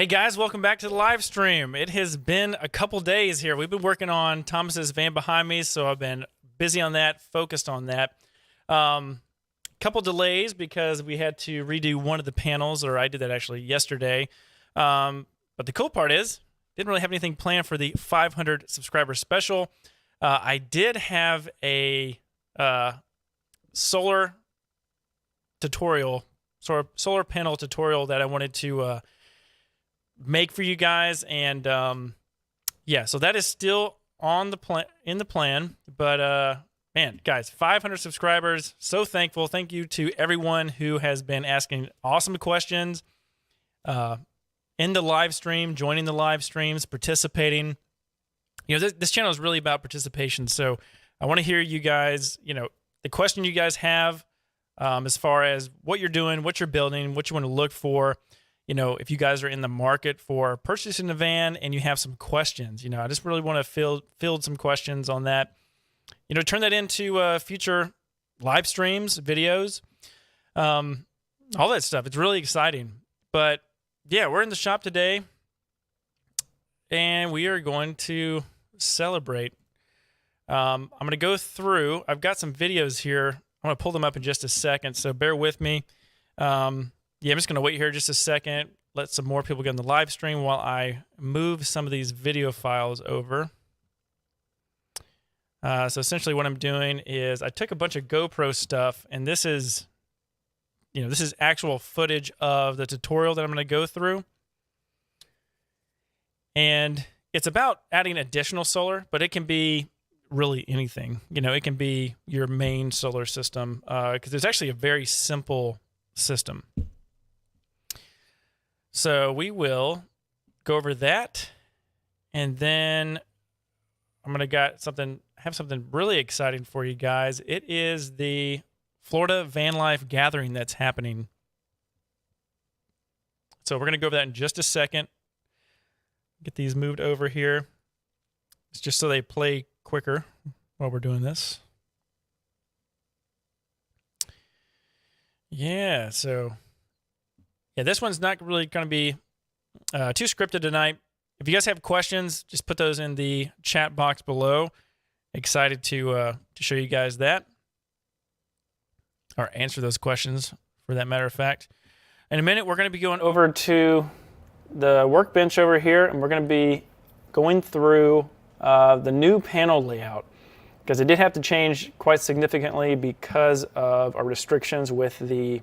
Hey guys, welcome back to the live stream. It has been a couple days here. We've been working on Thomas's van behind me, so I've been busy on that, focused on that. Couple delays because we had to redo one of the panels, or I did that actually yesterday. But the cool part is, didn't really have anything planned for the 500 subscriber special. I did have a solar panel tutorial that I wanted to make for you guys, and yeah, so that is still on the plan. But man, guys, 500 subscribers, so thankful. Thank you to everyone who has been asking awesome questions in the live stream, joining the live streams, participating. You know, this channel is really about participation, so I want to hear you guys, you know, the question you guys have as far as what you're doing, what you're building, what you want to look for. You know, if you guys are in the market for purchasing a van and you have some questions, you know, I just really want to field some questions on that. You know, turn that into future live streams, videos, all that stuff. It's really exciting. But yeah, we're in the shop today and we are going to celebrate. I'm going to go through, I've got some videos here. I'm going to pull them up in just a second, so bear with me. Yeah, I'm just going to wait here just a second, let some more people get in the live stream while I move some of these video files over. So essentially what I'm doing is I took a bunch of GoPro stuff, and this is, you know, this is actual footage of the tutorial that I'm going to go through. And it's about adding additional solar, but it can be really anything. You know, it can be your main solar system, because it's actually a very simple system. So we will go over that, and then I'm gonna have something really exciting for you guys. It is the Florida Vanlife gathering that's happening. So we're gonna go over that in just a second. Get these moved over here. It's just so they play quicker while we're doing this. Yeah, so yeah, this one's not really going to be too scripted tonight. If you guys have questions, just put those in the chat box below. Excited to show you guys that, or answer those questions, for that matter of fact. In a minute, we're going to be going over to the workbench over here, and we're going to be going through the new panel layout, because it did have to change quite significantly because of our restrictions with the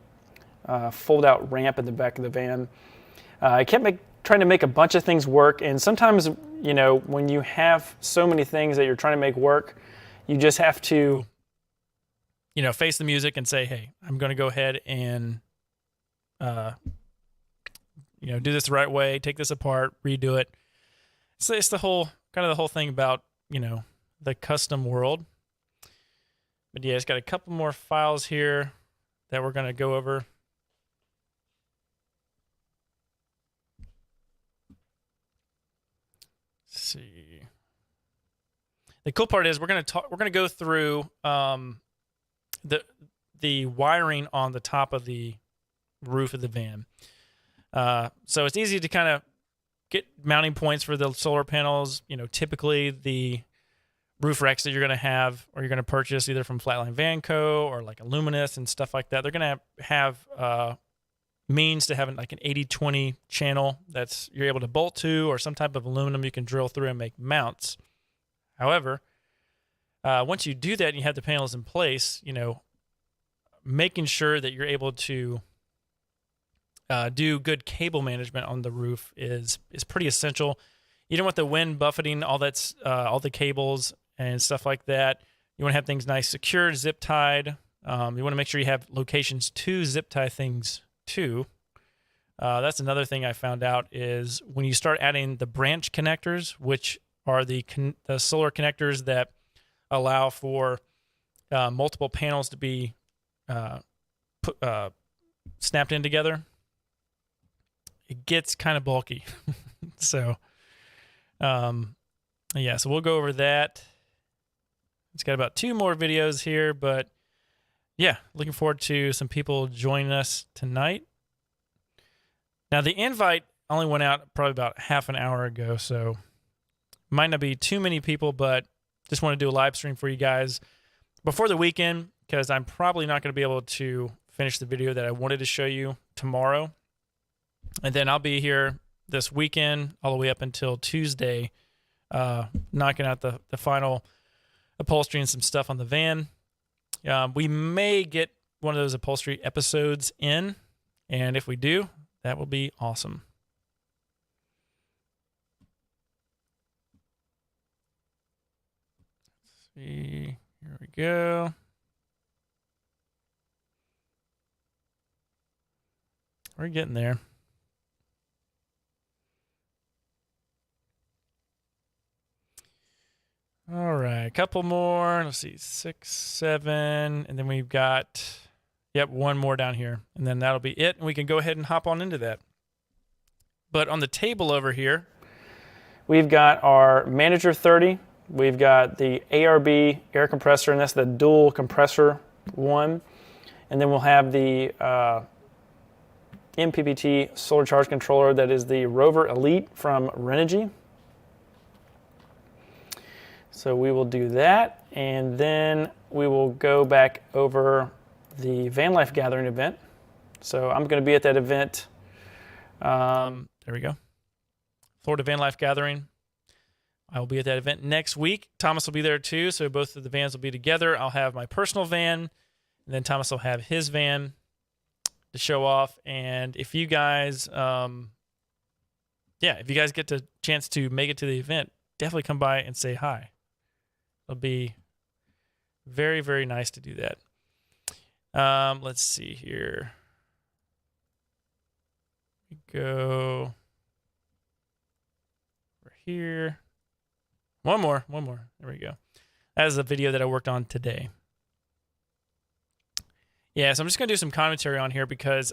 fold-out ramp in the back of the van. I kept trying to make a bunch of things work, and sometimes, you know, when you have so many things that you're trying to make work, you just have to, you know, face the music and say, hey, I'm going to go ahead and, you know, do this the right way, take this apart, redo it. So it's the whole thing about, you know, the custom world. But yeah, it's got a couple more files here that we're going to go over. Let's see. The cool part is we're going to go through the wiring on the top of the roof of the van. So it's easy to kind of get mounting points for the solar panels. You know, typically the roof racks that you're going to have, or you're going to purchase either from Flatline Van Co. or like Illuminous and stuff like that, they're going to have means to having like an 80-20 channel that's you're able to bolt to, or some type of aluminum you can drill through and make mounts. However, once you do that and you have the panels in place, you know, making sure that you're able to do good cable management on the roof is pretty essential. You don't want the wind buffeting all the cables and stuff like that. You want to have things nice, secured, zip tied. You want to make sure you have locations to zip tie things to. That's another thing I found out is when you start adding the branch connectors, which are the solar connectors that allow for multiple panels to be snapped in together, it gets kind of bulky. So, yeah, so we'll go over that. It's got about 2 more videos here, but yeah, looking forward to some people joining us tonight. Now, the invite only went out probably about half an hour ago, so might not be too many people, but just want to do a live stream for you guys before the weekend, because I'm probably not going to be able to finish the video that I wanted to show you tomorrow. And then I'll be here this weekend all the way up until Tuesday, knocking out the final upholstery and some stuff on the van. We may get one of those upholstery episodes in, and if we do, that will be awesome. Let's see, here we go. We're getting there. All right, a couple more. Let's see, 6, 7, and then we've got, one more down here, and then that'll be it, and we can go ahead and hop on into that. But on the table over here, we've got our Manager 30. We've got the ARB air compressor, and that's the dual compressor one. And then we'll have the MPPT solar charge controller that is the Rover Elite from Renogy. So we will do that, and then we will go back over the Vanlife gathering event. So I'm going to be at that event. There we go. Florida Vanlife gathering. I will be at that event next week. Thomas will be there too, so both of the vans will be together. I'll have my personal van, and then Thomas will have his van to show off. And if you guys, if you guys get the chance to make it to the event, definitely come by and say hi. It'll be very, very nice to do that. Let's see here. We go over here. One more. There we go. That is a video that I worked on today. Yeah, so I'm just going to do some commentary on here because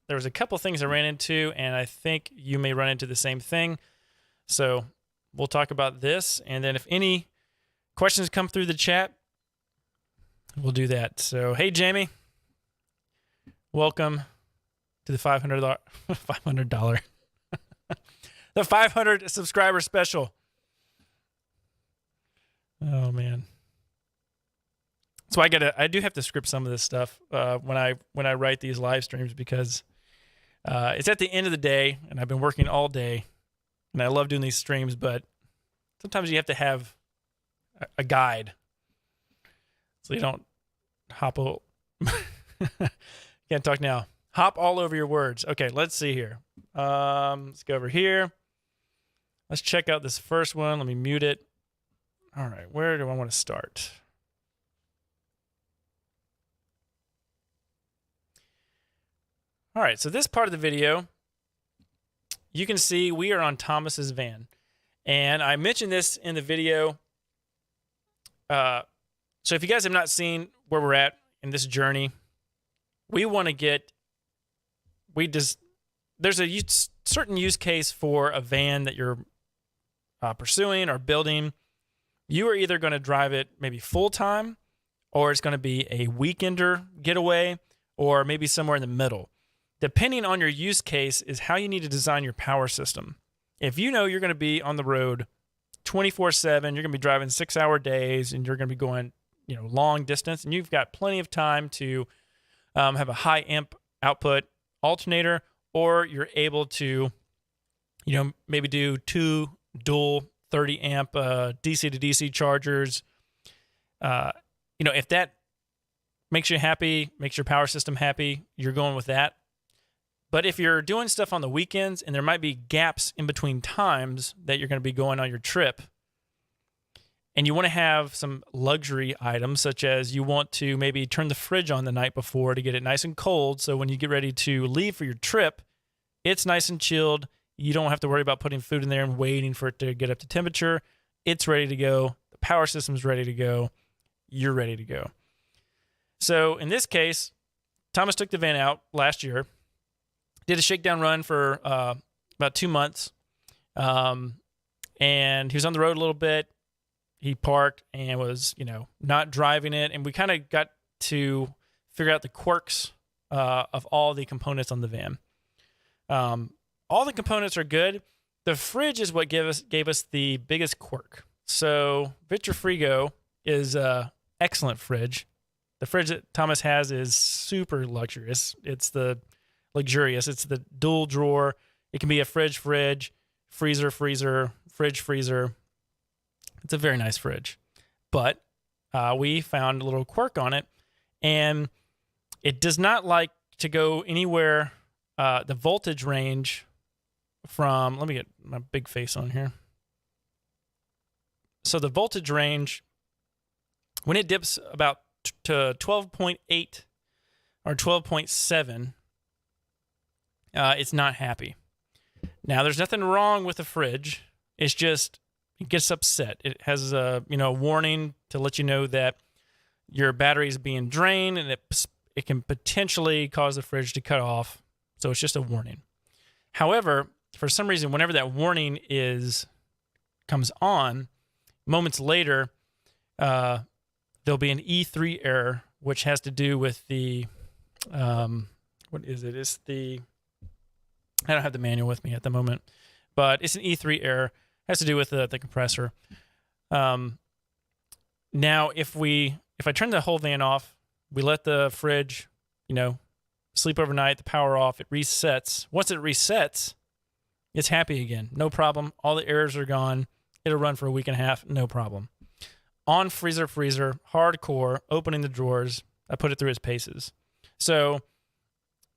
there was a couple things I ran into, and I think you may run into the same thing. So we'll talk about this, and then if any questions come through the chat, we'll do that. So, hey, Jamie. Welcome to the $500 the 500 subscriber special. Oh, man. So I do have to script some of this stuff when I write these live streams because it's at the end of the day, and I've been working all day, and I love doing these streams, but sometimes you have to have a guide so you don't can't talk now. Hop all over your words. Okay, let's see here. Let's go over here. Let's check out this first one. Let me mute it. All right, where do I want to start? All right, so this part of the video, you can see we are on Thomas's van. And I mentioned this in the video. So if you guys have not seen where we're at in this journey, we want to get, there's a certain use case for a van that you're pursuing or building. You are either going to drive it maybe full-time, or it's going to be a weekender getaway, or maybe somewhere in the middle. Depending on your use case is how you need to design your power system. If you know you're going to be on the road 24/7, you're going to be driving 6-hour days, and you're going to be going, long distance, and you've got plenty of time to have a high amp output alternator, or you're able to, maybe do 2 dual 30 amp DC to DC chargers. If that makes you happy, makes your power system happy, you're going with that. But if you're doing stuff on the weekends and there might be gaps in between times that you're going to be going on your trip, and you want to have some luxury items, such as you want to maybe turn the fridge on the night before to get it nice and cold, so when you get ready to leave for your trip, it's nice and chilled. You don't have to worry about putting food in there and waiting for it to get up to temperature. It's ready to go. The power system's ready to go. You're ready to go. So in this case, Thomas took the van out last year, did a shakedown run for about 2 months, and he was on the road a little bit. He parked and was, not driving it, and we kind of got to figure out the quirks of all the components on the van. all the components are good. The fridge is what gave us the biggest quirk. So Vitrifrigo is a excellent fridge. The fridge that Thomas has is super luxurious. It's the dual drawer. It can be a fridge, freezer, fridge. It's a very nice fridge. But we found a little quirk on it, and it does not like to go anywhere. The voltage range from, let me get my big face on here. So the voltage range, when it dips about to 12.8 or 12.7, it's not happy. Now, there's nothing wrong with the fridge. It's just it gets upset. It has a warning to let you know that your battery is being drained, and it can potentially cause the fridge to cut off. So it's just a warning. However, for some reason, whenever that warning comes on, moments later, there'll be an E3 error, which has to do with the what is it? It's the I don't have the manual with me at the moment, but it's an E3 error. It has to do with the compressor. Now, if I turn the whole van off, we let the fridge, sleep overnight, the power off, it resets. Once it resets, it's happy again. No problem. All the errors are gone. It'll run for a week and a half. No problem. On freezer, hardcore, opening the drawers. I put it through its paces. So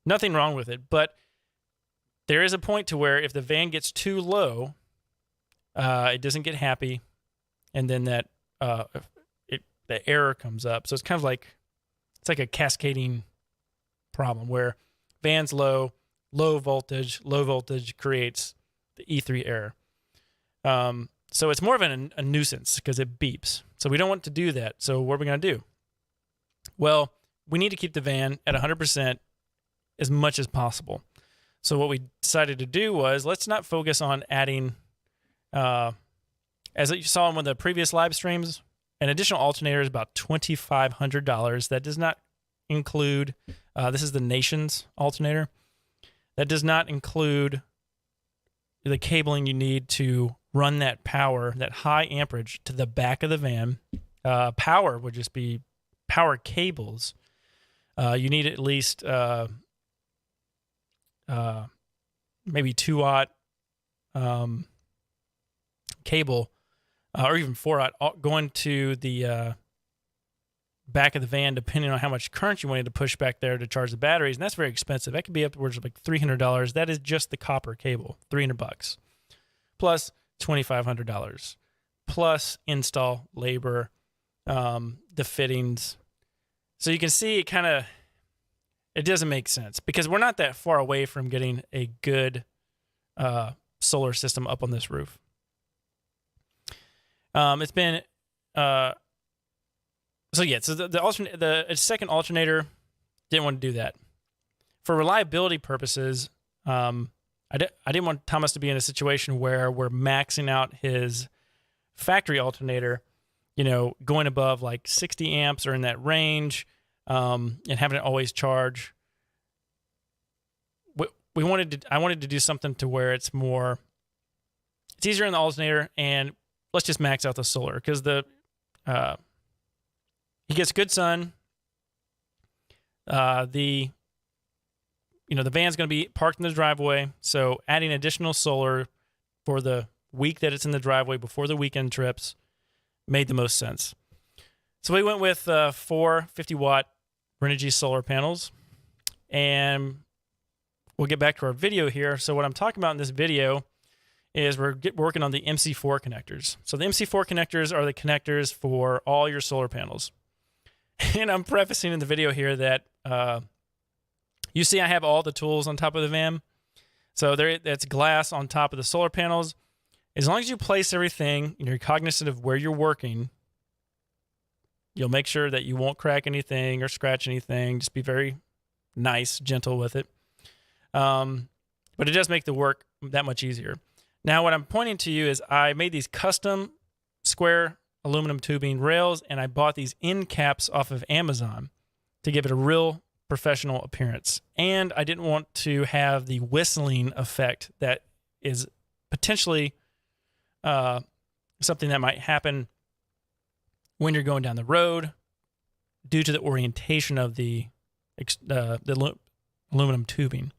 nothing wrong with it, but there is a point to where if the van gets too low, it doesn't get happy, and then that the error comes up. So it's kind of like a cascading problem where van's low voltage creates the E3 error. So it's more of a nuisance because it beeps. So we don't want to do that. So what are we going to do? Well, we need to keep the van at 100% as much as possible. So what we decided to do was, let's not focus on adding, as you saw in one of the previous live streams, an additional alternator is about $2,500. That does not include, this is the Nations alternator. That does not include the cabling you need to run that power, that high amperage, to the back of the van. Power would just be power cables. You need at least maybe 2-aught cable, or even 4-aught, going to the back of the van, depending on how much current you wanted to push back there to charge the batteries. And that's very expensive. That could be upwards of like $300. That is just the copper cable, $300, plus $2,500, plus install labor, the fittings. So you can see it doesn't make sense because we're not that far away from getting a good solar system up on this roof. It's been so the second alternator didn't want to do that. For reliability purposes, I didn't want Thomas to be in a situation where we're maxing out his factory alternator, going above like 60 amps or in that range, and having it always charge. I wanted to do something to where it's easier in the alternator, and let's just max out the solar because he gets good sun. The van's going to be parked in the driveway, so adding additional solar for the week that it's in the driveway before the weekend trips made the most sense. So we went with 4 50-watt Renogy solar panels, and we'll get back to our video here. So what I'm talking about in this video is we're working on the MC4 connectors. So the MC4 connectors are the connectors for all your solar panels. And I'm prefacing in the video here that you see I have all the tools on top of the van. So that's glass on top of the solar panels. As long as you place everything and you're cognizant of where you're working, you'll make sure that you won't crack anything or scratch anything. Just be very nice, gentle with it. But it does make the work that much easier. Now, what I'm pointing to you is I made these custom square aluminum tubing rails, and I bought these end caps off of Amazon to give it a real professional appearance. And I didn't want to have the whistling effect that is potentially something that might happen when you're going down the road due to the orientation of the aluminum tubing.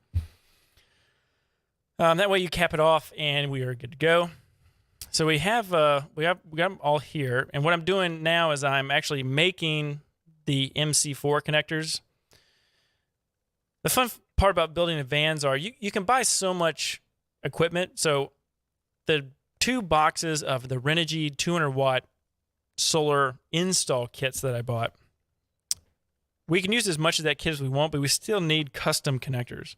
That way you cap it off and we are good to go. So we got them all here. And what I'm doing now is I'm actually making the MC4 connectors. The fun part about building the vans are you can buy so much equipment. So the 2 boxes of the Renogy 200 watt solar install kits that I bought, we can use as much of that kit as we want, but we still need custom connectors.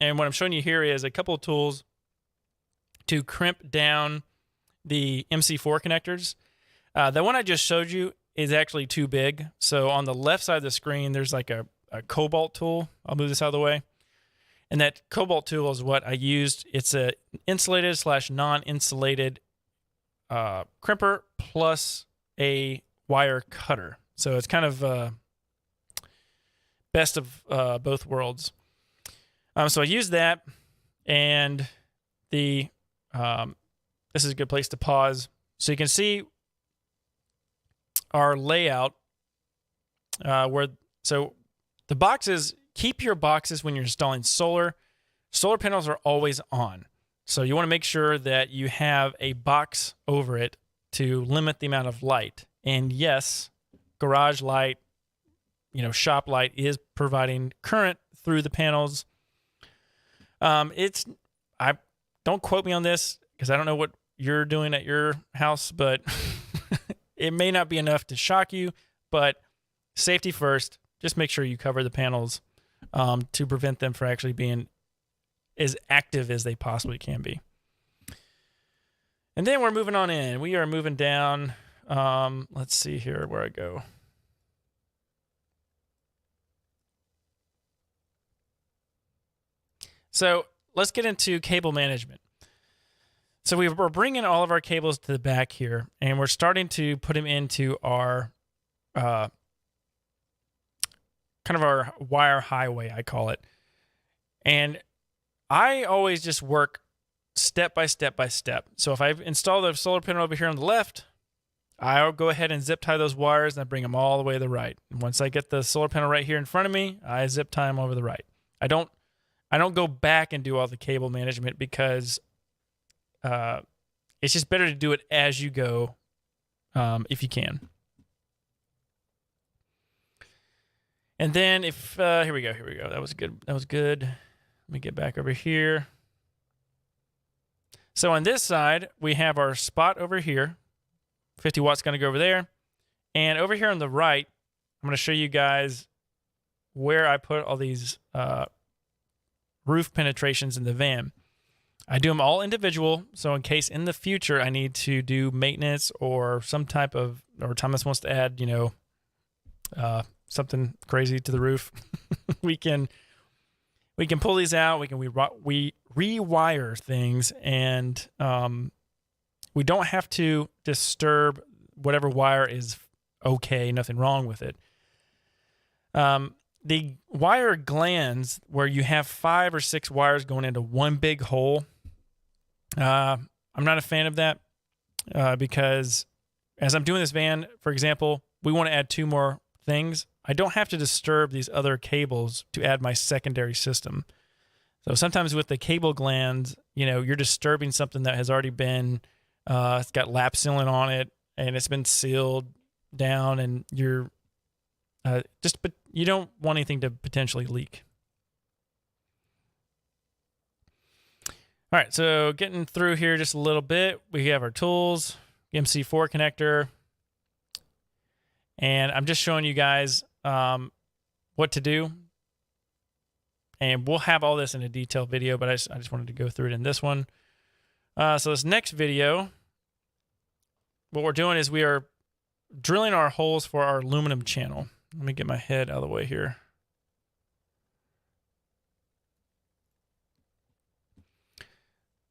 And what I'm showing you here is a couple of tools to crimp down the MC4 connectors. The one I just showed you is actually too big. So on the left side of the screen, there's like a cobalt tool. I'll move this out of the way. And that cobalt tool is what I used. It's a insulated / non-insulated crimper plus a wire cutter. So it's kind of best of both worlds. So I used that, and this is a good place to pause. So you can see our layout so the boxes, keep your boxes when you're installing solar. Solar panels are always on. So you want to make sure that you have a box over it to limit the amount of light. And yes, garage light, shop light is providing current through the panels. Don't quote me on this because I don't know what you're doing at your house, but it may not be enough to shock you, but safety first. Just make sure you cover the panels to prevent them from actually being as active as they possibly can be. And then we're moving on in. We are moving down. Let's see here where I go. So let's get into cable management. So we're bringing all of our cables to the back here, and we're starting to put them into our kind of our wire highway, I call it. And I always just work step by step by step. So if I install the solar panel over here on the left, I'll go ahead and zip tie those wires and I bring them all the way to the right. And once I get the solar panel right here in front of me, I zip tie them over the right. I don't go back and do all the cable management because it's just better to do it as you go if you can. And then here we go. That was good. Let me get back over here. So on this side, we have our spot over here. 50 watts going to go over there. And over here on the right, I'm going to show you guys where I put all these roof penetrations in the van. I do them all individual, so in case in the future I need to do maintenance or some type of, or Thomas wants to add, something crazy to the roof, we can pull these out. We rewire things, and we don't have to disturb whatever wire is okay. Nothing wrong with it. The wire glands where you have 5 or 6 wires going into one big hole, I'm not a fan of that because as I'm doing this van, for example, we want to add 2 more things. I don't have to disturb these other cables to add my secondary system. So sometimes with the cable glands, you're disturbing something that has already been, it's got lap sealant on it and it's been sealed down, and you're but you don't want anything to potentially leak. All right, so getting through here just a little bit, we have our tools, MC4 connector, and I'm just showing you guys what to do. And we'll have all this in a detailed video, but I just wanted to go through it in this one. So this next video, what we're doing is we are drilling our holes for our aluminum channel. Let me get my head out of the way here.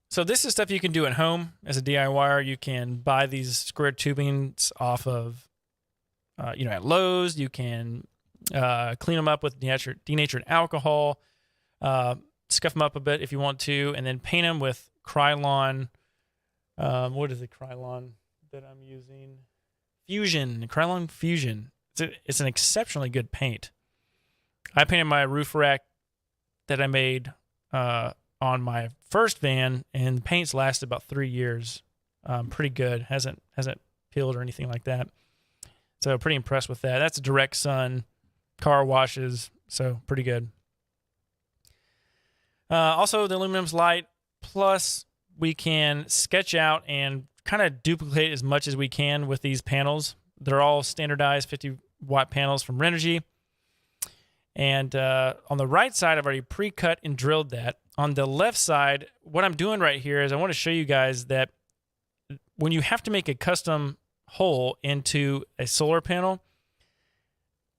So this is stuff you can do at home as a DIYer. You can buy these square tubings off of, at Lowe's. You can Clean them up with denatured alcohol. Scuff them up a bit if you want to, and then paint them with Krylon. What is the Krylon that I'm using? Krylon Fusion. It's an exceptionally good paint. I painted my roof rack that I made on my first van, and the paint's lasted about 3 years. Pretty good. Hasn't peeled or anything like that. So pretty impressed with that. That's a direct sun, car washes, so pretty good. Also, the aluminum's light. Plus, we can sketch out and kind of duplicate as much as we can with these panels. They're all standardized 50-watt panels from Renogy. And on the right side, I've already pre-cut and drilled that. On the left side, what I'm doing right here is I want to show you guys that when you have to make a custom hole into a solar panel,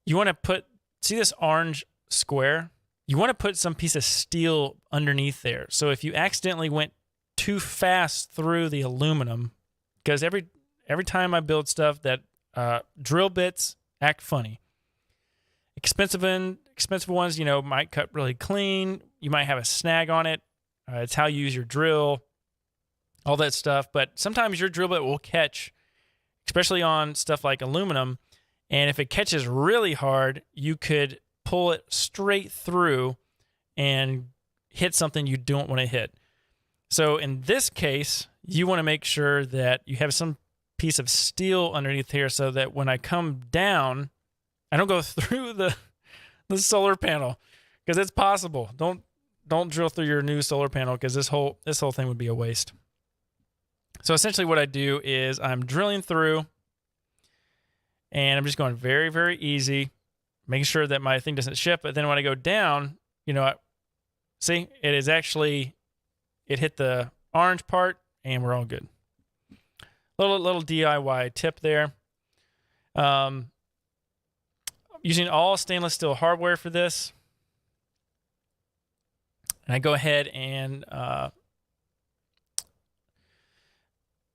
you want to see this orange square? You want to put some piece of steel underneath there. So if you accidentally went too fast through the aluminum, because every time I build stuff, that drill bits act funny. Expensive ones, might cut really clean. You might have a snag on it. It's how you use your drill, all that stuff. But sometimes your drill bit will catch, especially on stuff like aluminum. And if it catches really hard, you could pull it straight through and hit something you don't want to hit. So in this case, you want to make sure that you have some piece of steel underneath here so that when I come down, I don't go through the solar panel, because it's possible. Don't drill through your new solar panel, because this whole thing would be a waste. So essentially what I do is I'm drilling through, and I'm just going very, very easy, making sure that my thing doesn't shift. But then when I go down, see, it hit the orange part, and we're all good. Little DIY tip there. Using all stainless steel hardware for this. And I go ahead and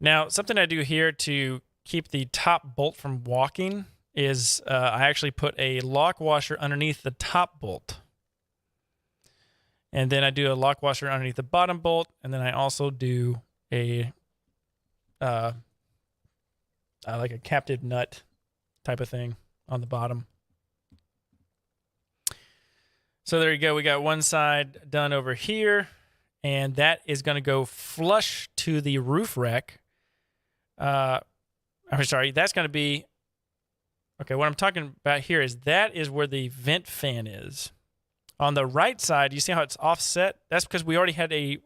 now something I do here to keep the top bolt from walking is I actually put a lock washer underneath the top bolt. And then I do a lock washer underneath the bottom bolt, and then I also do a like a captive nut type of thing on the bottom. So there you go. We got one side done over here, and that is going to go flush to the roof rack. I'm sorry, that's going to be, okay, what I'm talking about here is that is where the vent fan is. On the right side, you see how it's offset? That's because we already had a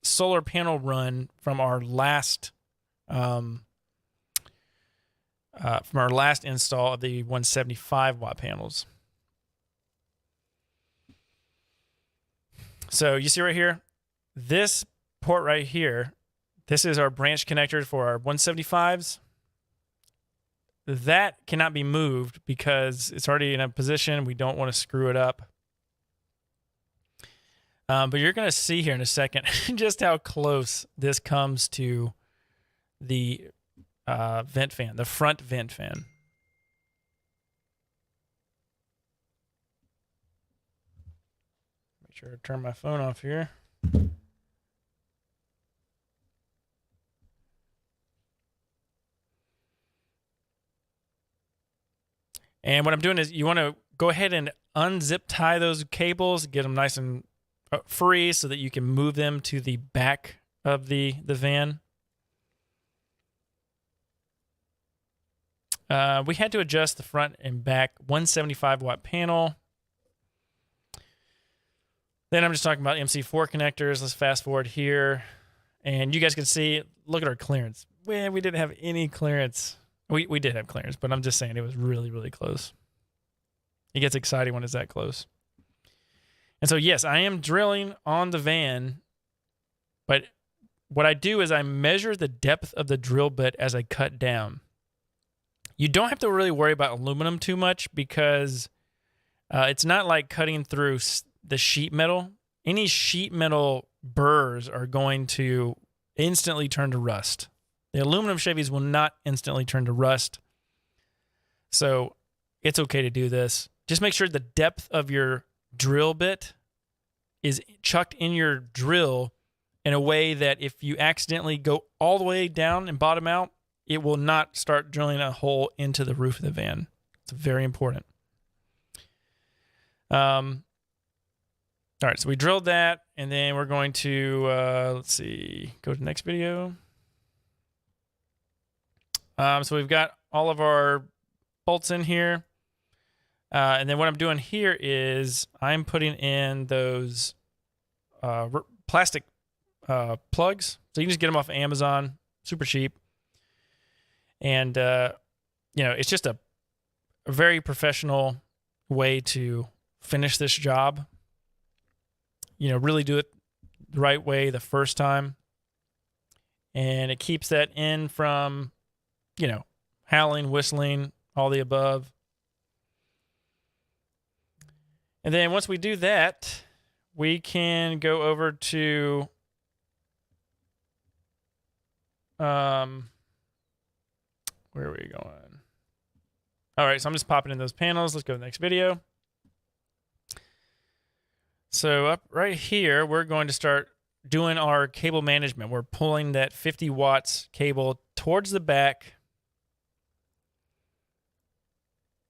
solar panel run from our last install of the 175-watt panels. So you see right here, this port right here, this is our branch connector for our 175s. That cannot be moved because it's already in a position. We don't want to screw it up. But you're going to see here in a second just how close this comes to the vent fan, the front vent fan. Make sure to turn my phone off here. And what I'm doing is you want to go ahead and unzip tie those cables, get them nice and free so that you can move them to the back of the van. We had to adjust the front and back 175-watt panel. Then I'm just talking about MC4 connectors. Let's fast forward here. And you guys can see, look at our clearance. Man, we didn't have any clearance. We did have clearance, but I'm just saying it was really, really close. It gets exciting when it's that close. And so, yes, I am drilling on the van, but what I do is I measure the depth of the drill bit as I cut down. You don't have to really worry about aluminum too much because it's not like cutting through the sheet metal. Any sheet metal burrs are going to instantly turn to rust. The aluminum Chevys will not instantly turn to rust. So it's okay to do this. Just make sure the depth of your drill bit is chucked in your drill in a way that if you accidentally go all the way down and bottom out, it will not start drilling a hole into the roof of the van. It's very important. All right, so we drilled that, and then we're going to, let's see, go to the next video. So we've got all of our bolts in here. And then what I'm doing here is I'm putting in those plastic plugs. So you can just get them off of Amazon, super cheap. And, it's just a very professional way to finish this job. Really do it the right way the first time. And it keeps that in from, howling, whistling, all the above. And then once we do that, we can go over to where are we going? All right, so I'm just popping in those panels. Let's go to the next video. So up right here, we're going to start doing our cable management. We're pulling that 50 watts cable towards the back.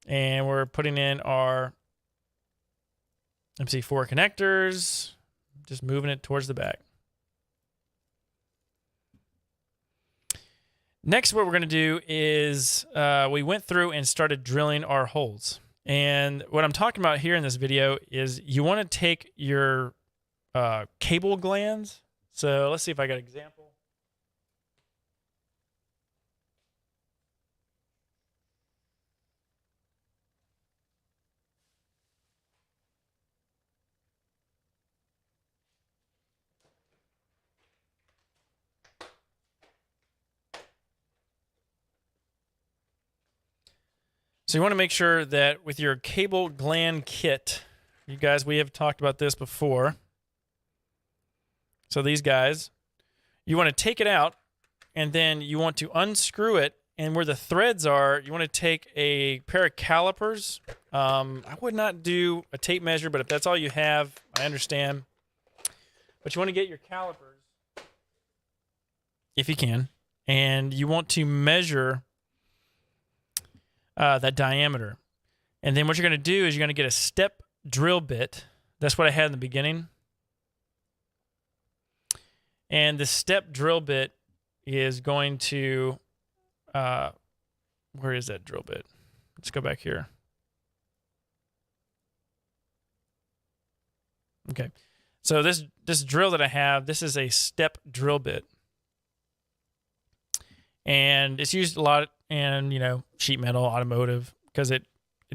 And we're putting in our MC4 connectors, just moving it towards the back. Next, what we're going to do is we went through and started drilling our holes. And what I'm talking about here in this video is you want to take your cable glands. So let's see if I got an example. So you want to make sure that with your cable gland kit, you guys, we have talked about this before. So these guys, you want to take it out and then you want to unscrew it. And where the threads are, you want to take a pair of calipers. I would not do a tape measure, but if that's all you have, I understand. But you want to get your calipers, if you can, and you want to measure that diameter. And then what you're going to do is you're going to get a step drill bit. That's what I had in the beginning. And the step drill bit is going to, where is that drill bit? Let's go back here. Okay. So this drill that I have, this is a step drill bit. And it's used a lot in, sheet metal, automotive, because it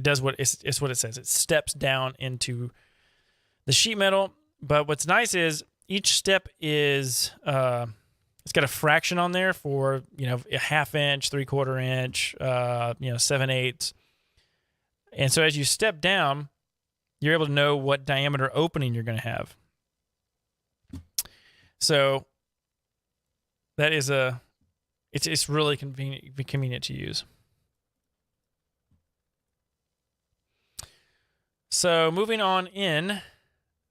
does what it's what it says. It steps down into the sheet metal. But what's nice is each step is it's got a fraction on there for a ½ inch, 3/4 inch, 7/8. And so as you step down, you're able to know what diameter opening you're going to have. So that is it's really convenient to use. So moving on in,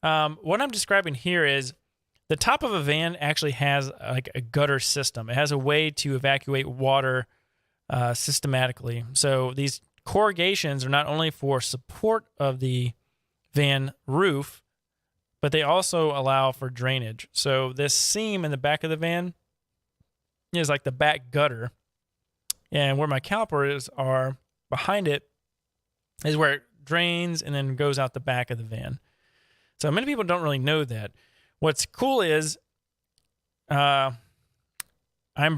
what I'm describing here is the top of a van actually has like a gutter system. It has a way to evacuate water systematically. So these corrugations are not only for support of the van roof, but they also allow for drainage. So this seam in the back of the van is like the back gutter, and where my calipers are behind it is where it drains and then goes out the back of the van. So many people don't really know that. What's cool is I'm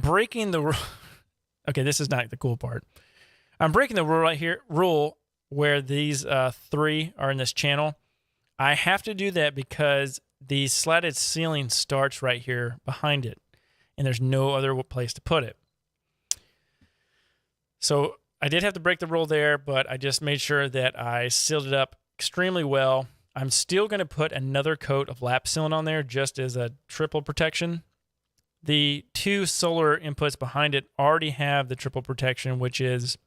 breaking the okay, this is not the cool part. I'm breaking the rule right here, where these three are in this channel. I have to do that because the slatted ceiling starts right here behind it, and there's no other place to put it. So I did have to break the rule there, but I just made sure that I sealed it up extremely well. I'm still going to put another coat of lap sealant on there just as a triple protection. The two solar inputs behind it already have the triple protection, which is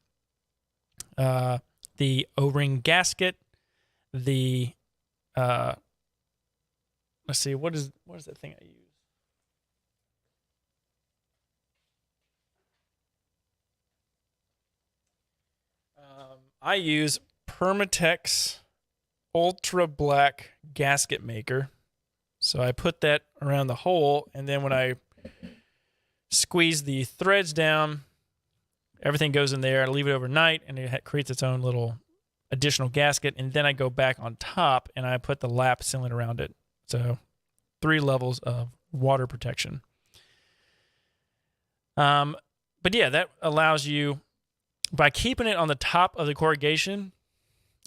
the O-ring gasket, the let's see, what is that thing I use? I use Permatex Ultra Black gasket maker. So I put that around the hole, and then when I squeeze the threads down, everything goes in there. I leave it overnight, and it creates its own little additional gasket, and then I go back on top, and I put the lap sealant around it. So 3 levels of water protection. But yeah, that allows you, by keeping it on the top of the corrugation,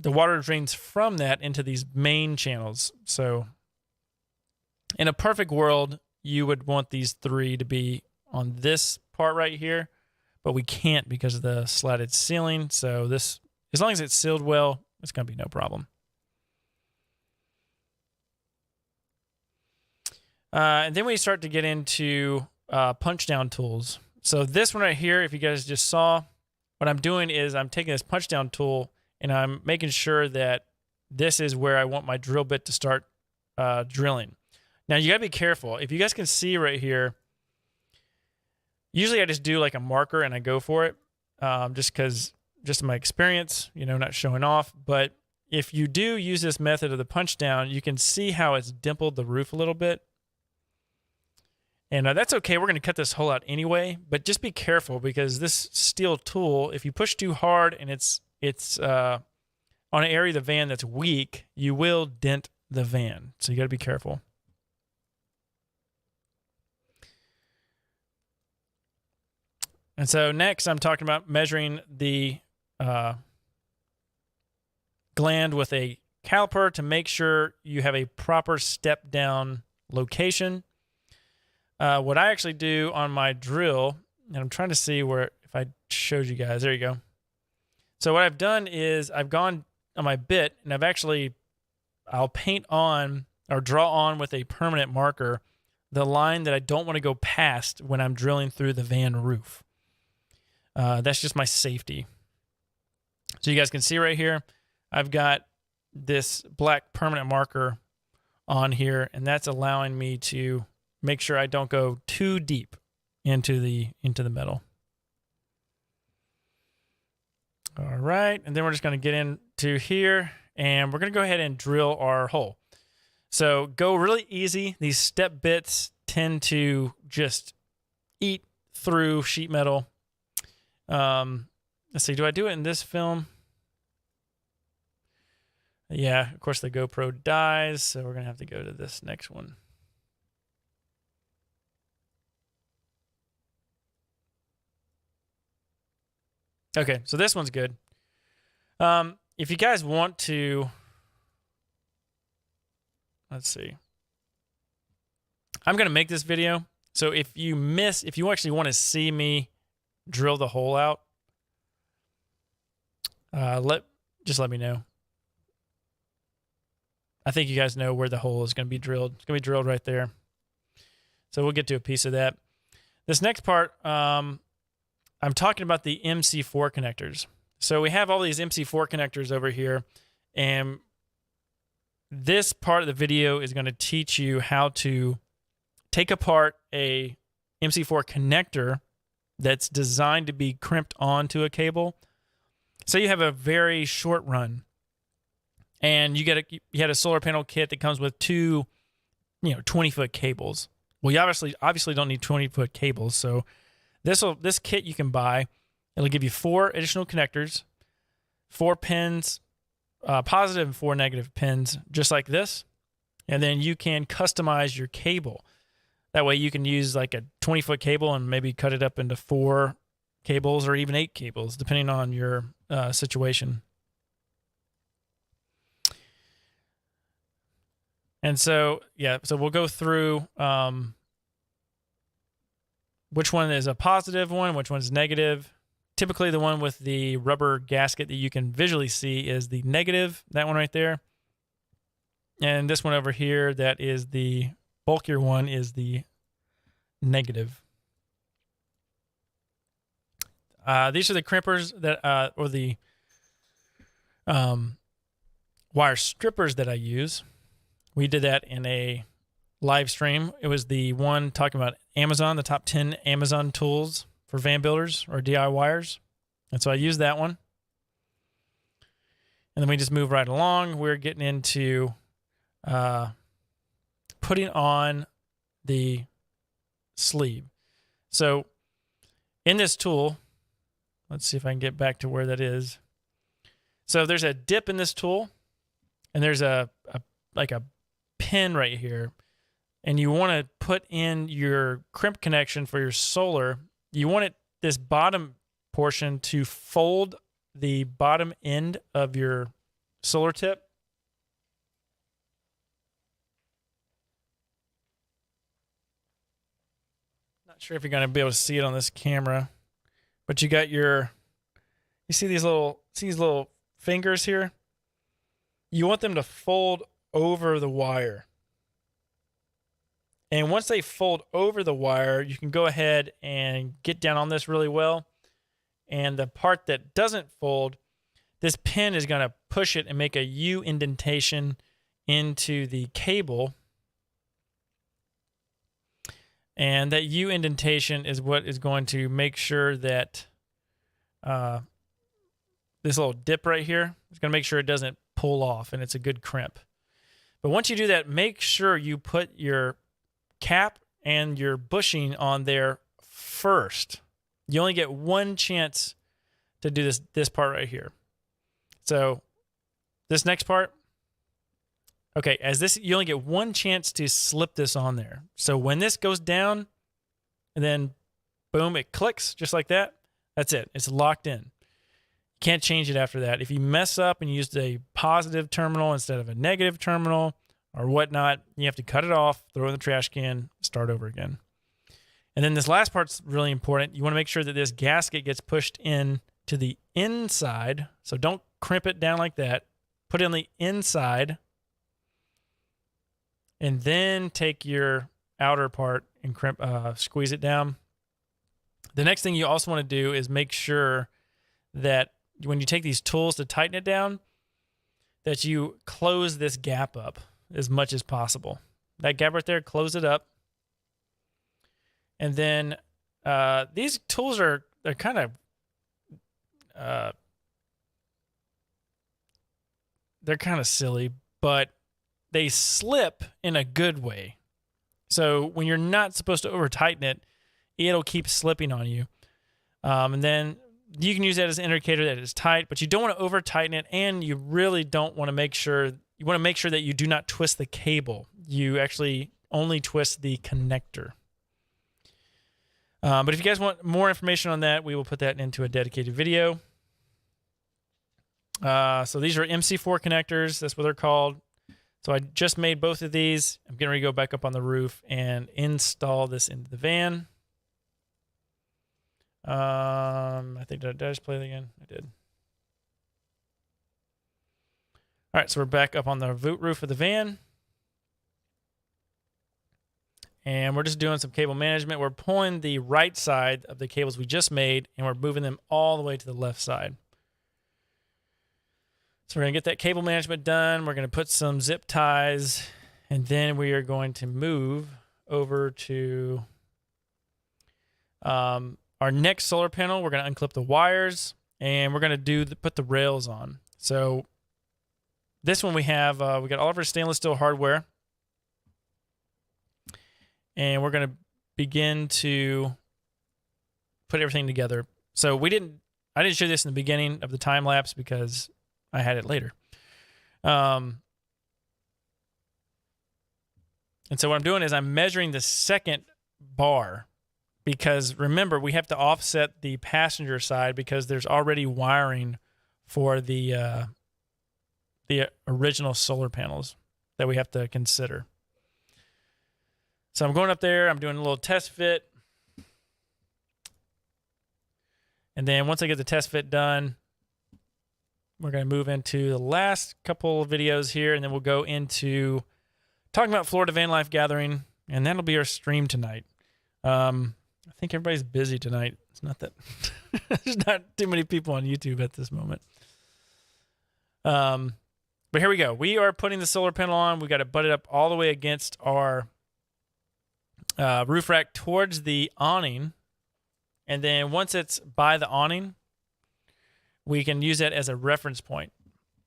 the water drains from that into these main channels. So in a perfect world, you would want these 3 to be on this part right here, but we can't because of the slatted ceiling. So this, as long as it's sealed well, it's going to be no problem. And then we start to get into punch down tools. So this one right here, if you guys just saw, what I'm doing is I'm taking this punch down tool and I'm making sure that this is where I want my drill bit to start drilling. Now you gotta be careful. If you guys can see right here, usually I just do like a marker and I go for it, just in my experience, not showing off. But if you do use this method of the punch down, you can see how it's dimpled the roof a little bit. And that's okay. We're going to cut this hole out anyway, but just be careful because this steel tool, if you push too hard and it's on an area of the van that's weak, you will dent the van. So you got to be careful. And so next I'm talking about measuring the gland with a caliper to make sure you have a proper step down location. What I actually do on my drill, and I'm trying to see if I showed you guys, there you go. So what I've done is I've gone on my bit and I'll paint on or draw on with a permanent marker the line that I don't want to go past when I'm drilling through the van roof. That's just my safety. So you guys can see right here, I've got this black permanent marker on here, and that's allowing me to make sure I don't go too deep into the metal. All right, and then we're just going to get into here, and we're going to go ahead and drill our hole. So go really easy. These step bits tend to just eat through sheet metal. Let's see, do I do it in this film? Yeah, of course the GoPro dies, so we're going to have to go to this next one. Okay, so this one's good. If you guys want to, let's see. I'm going to make this video. So if you actually want to see me drill the hole out, just let me know. I think you guys know where the hole is going to be drilled. It's going to be drilled right there. So we'll get to a piece of that. This next part, I'm talking about the MC4 connectors. So we have all these MC4 connectors over here, and this part of the video is going to teach you how to take apart a MC4 connector that's designed to be crimped onto a cable. So you have a very short run, and you had a solar panel kit that comes with 2, 20-foot cables. Well, you obviously don't need 20-foot cables, so this kit you can buy. It'll give you 4 additional connectors, 4 pins, positive and 4 negative pins, just like this. And then you can customize your cable. That way you can use like a 20-foot cable and maybe cut it up into 4 cables or even 8 cables, depending on your situation. And so, so we'll go through which one is a positive one, which one's negative. Typically, the one with the rubber gasket that you can visually see is the negative, that one right there. And this one over here, that is the bulkier one, is the negative. These are the crimpers that, or the wire strippers that I use. We did that in a live stream. It was the one talking about Amazon, the top 10 Amazon tools for van builders or DIYers. And so I used that one. And then we just move right along. We're getting into putting on the sleeve. So in this tool, let's see if I can get back to where that is. So there's a dip in this tool, and there's a pin right here. And you want to put in your crimp connection for your solar. You want this bottom portion to fold the bottom end of your solar tip. Not sure if you're going to be able to see it on this camera, but you got you see these little fingers here? You want them to fold over the wire. And once they fold over the wire, you can go ahead and get down on this really well. And the part that doesn't fold, this pin is going to push it and make a U indentation into the cable. And that U indentation is what is going to make sure that this little dip right here is going to make sure it doesn't pull off and it's a good crimp. But once you do that, make sure you put your cap and your bushing on there first. You only get one chance to do this part right here. So this next part, okay, you only get one chance to slip this on there. So when this goes down and then boom, it clicks just like that. That's it. It's locked in. You can't change it after that. If you mess up and you used a positive terminal instead of a negative terminal or whatnot, you have to cut it off, throw it in the trash can, start over again. And then this last part's really important. You want to make sure that this gasket gets pushed in to the inside. So don't crimp it down like that. Put it on the inside. And then take your outer part and squeeze it down. The next thing you also want to do is make sure that when you take these tools to tighten it down, that you close this gap up as much as possible. That gap right there, close it up. And then these tools they're kind of silly, but they slip in a good way. So when you're not supposed to over tighten it, it'll keep slipping on you. And then you can use that as an indicator that it's tight, but you don't want to over tighten it, and you really don't want to make sure that you do not twist the cable. You actually only twist the connector. But if you guys want more information on that, we will put that into a dedicated video. So these are MC4 connectors. That's what they're called. So I just made both of these. I'm getting ready to go back up on the roof and install this into the van. I think, did I just play it again? I did. All right, so we're back up on the roof of the van. And we're just doing some cable management. We're pulling the right side of the cables we just made, and we're moving them all the way to the left side. So we're going to get that cable management done. We're going to put some zip ties, and then we are going to move over to our next solar panel. We're going to unclip the wires, and we're going to put the rails on. So this one we got all of our stainless steel hardware, and we're going to begin to put everything together. So I didn't show this in the beginning of the time lapse because I had it later. And so what I'm doing is I'm measuring the second bar, because remember, we have to offset the passenger side because there's already wiring for the original solar panels that we have to consider. So I'm going up there, I'm doing a little test fit. And then once I get the test fit done, we're going to move into the last couple of videos here, and then we'll go into talking about Florida Vanlife Gathering, and that'll be our stream tonight. I think everybody's busy tonight. It's not that there's not too many people on YouTube at this moment. But here we go. We are putting the solar panel on. We got to butt it up all the way against our roof rack towards the awning. And then once it's by the awning, we can use it as a reference point.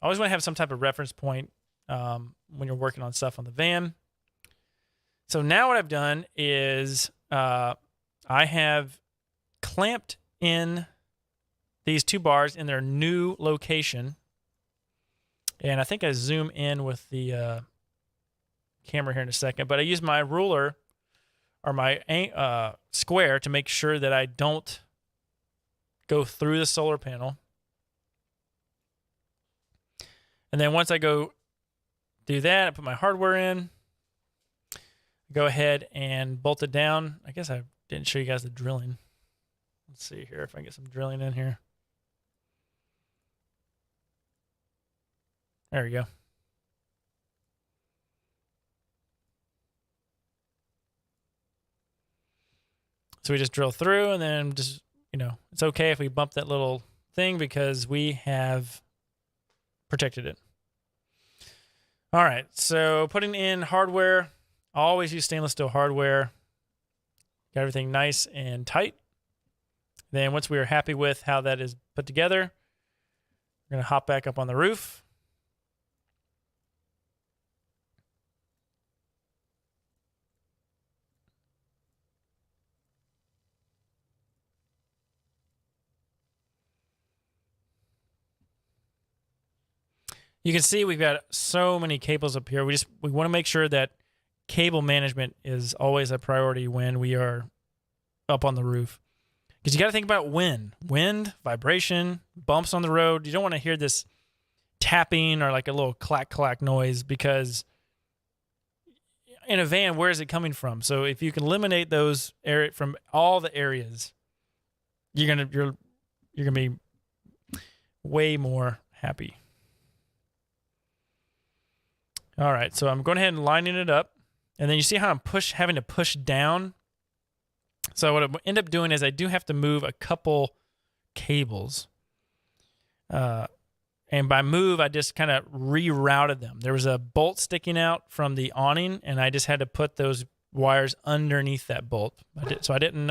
I always want to have some type of reference point when you're working on stuff on the van. So now what I've done is I have clamped in these two bars in their new location. And I think I zoom in with the camera here in a second. But I use my ruler or my square to make sure that I don't go through the solar panel. And then once I go do that, I put my hardware in, go ahead and bolt it down. I guess I didn't show you guys the drilling. Let's see here if I can get some drilling in here. There we go. So we just drill through and then just, it's okay if we bump that little thing because we have protected it. All right, so putting in hardware, I always use stainless steel hardware. Got everything nice and tight. Then once we are happy with how that is put together, we're going to hop back up on the roof. You can see we've got so many cables up here. We want to make sure that cable management is always a priority when we are up on the roof. Because you got to think about wind, vibration, bumps on the road. You don't want to hear this tapping or like a little clack clack noise because in a van, where is it coming from? So if you can eliminate those from all the areas, you're gonna be way more happy. All right, so I'm going ahead and lining it up. And then you see how I'm having to push down? So what I end up doing is I do have to move a couple cables. And by move, I just kind of rerouted them. There was a bolt sticking out from the awning, and I just had to put those wires underneath that bolt. So I didn't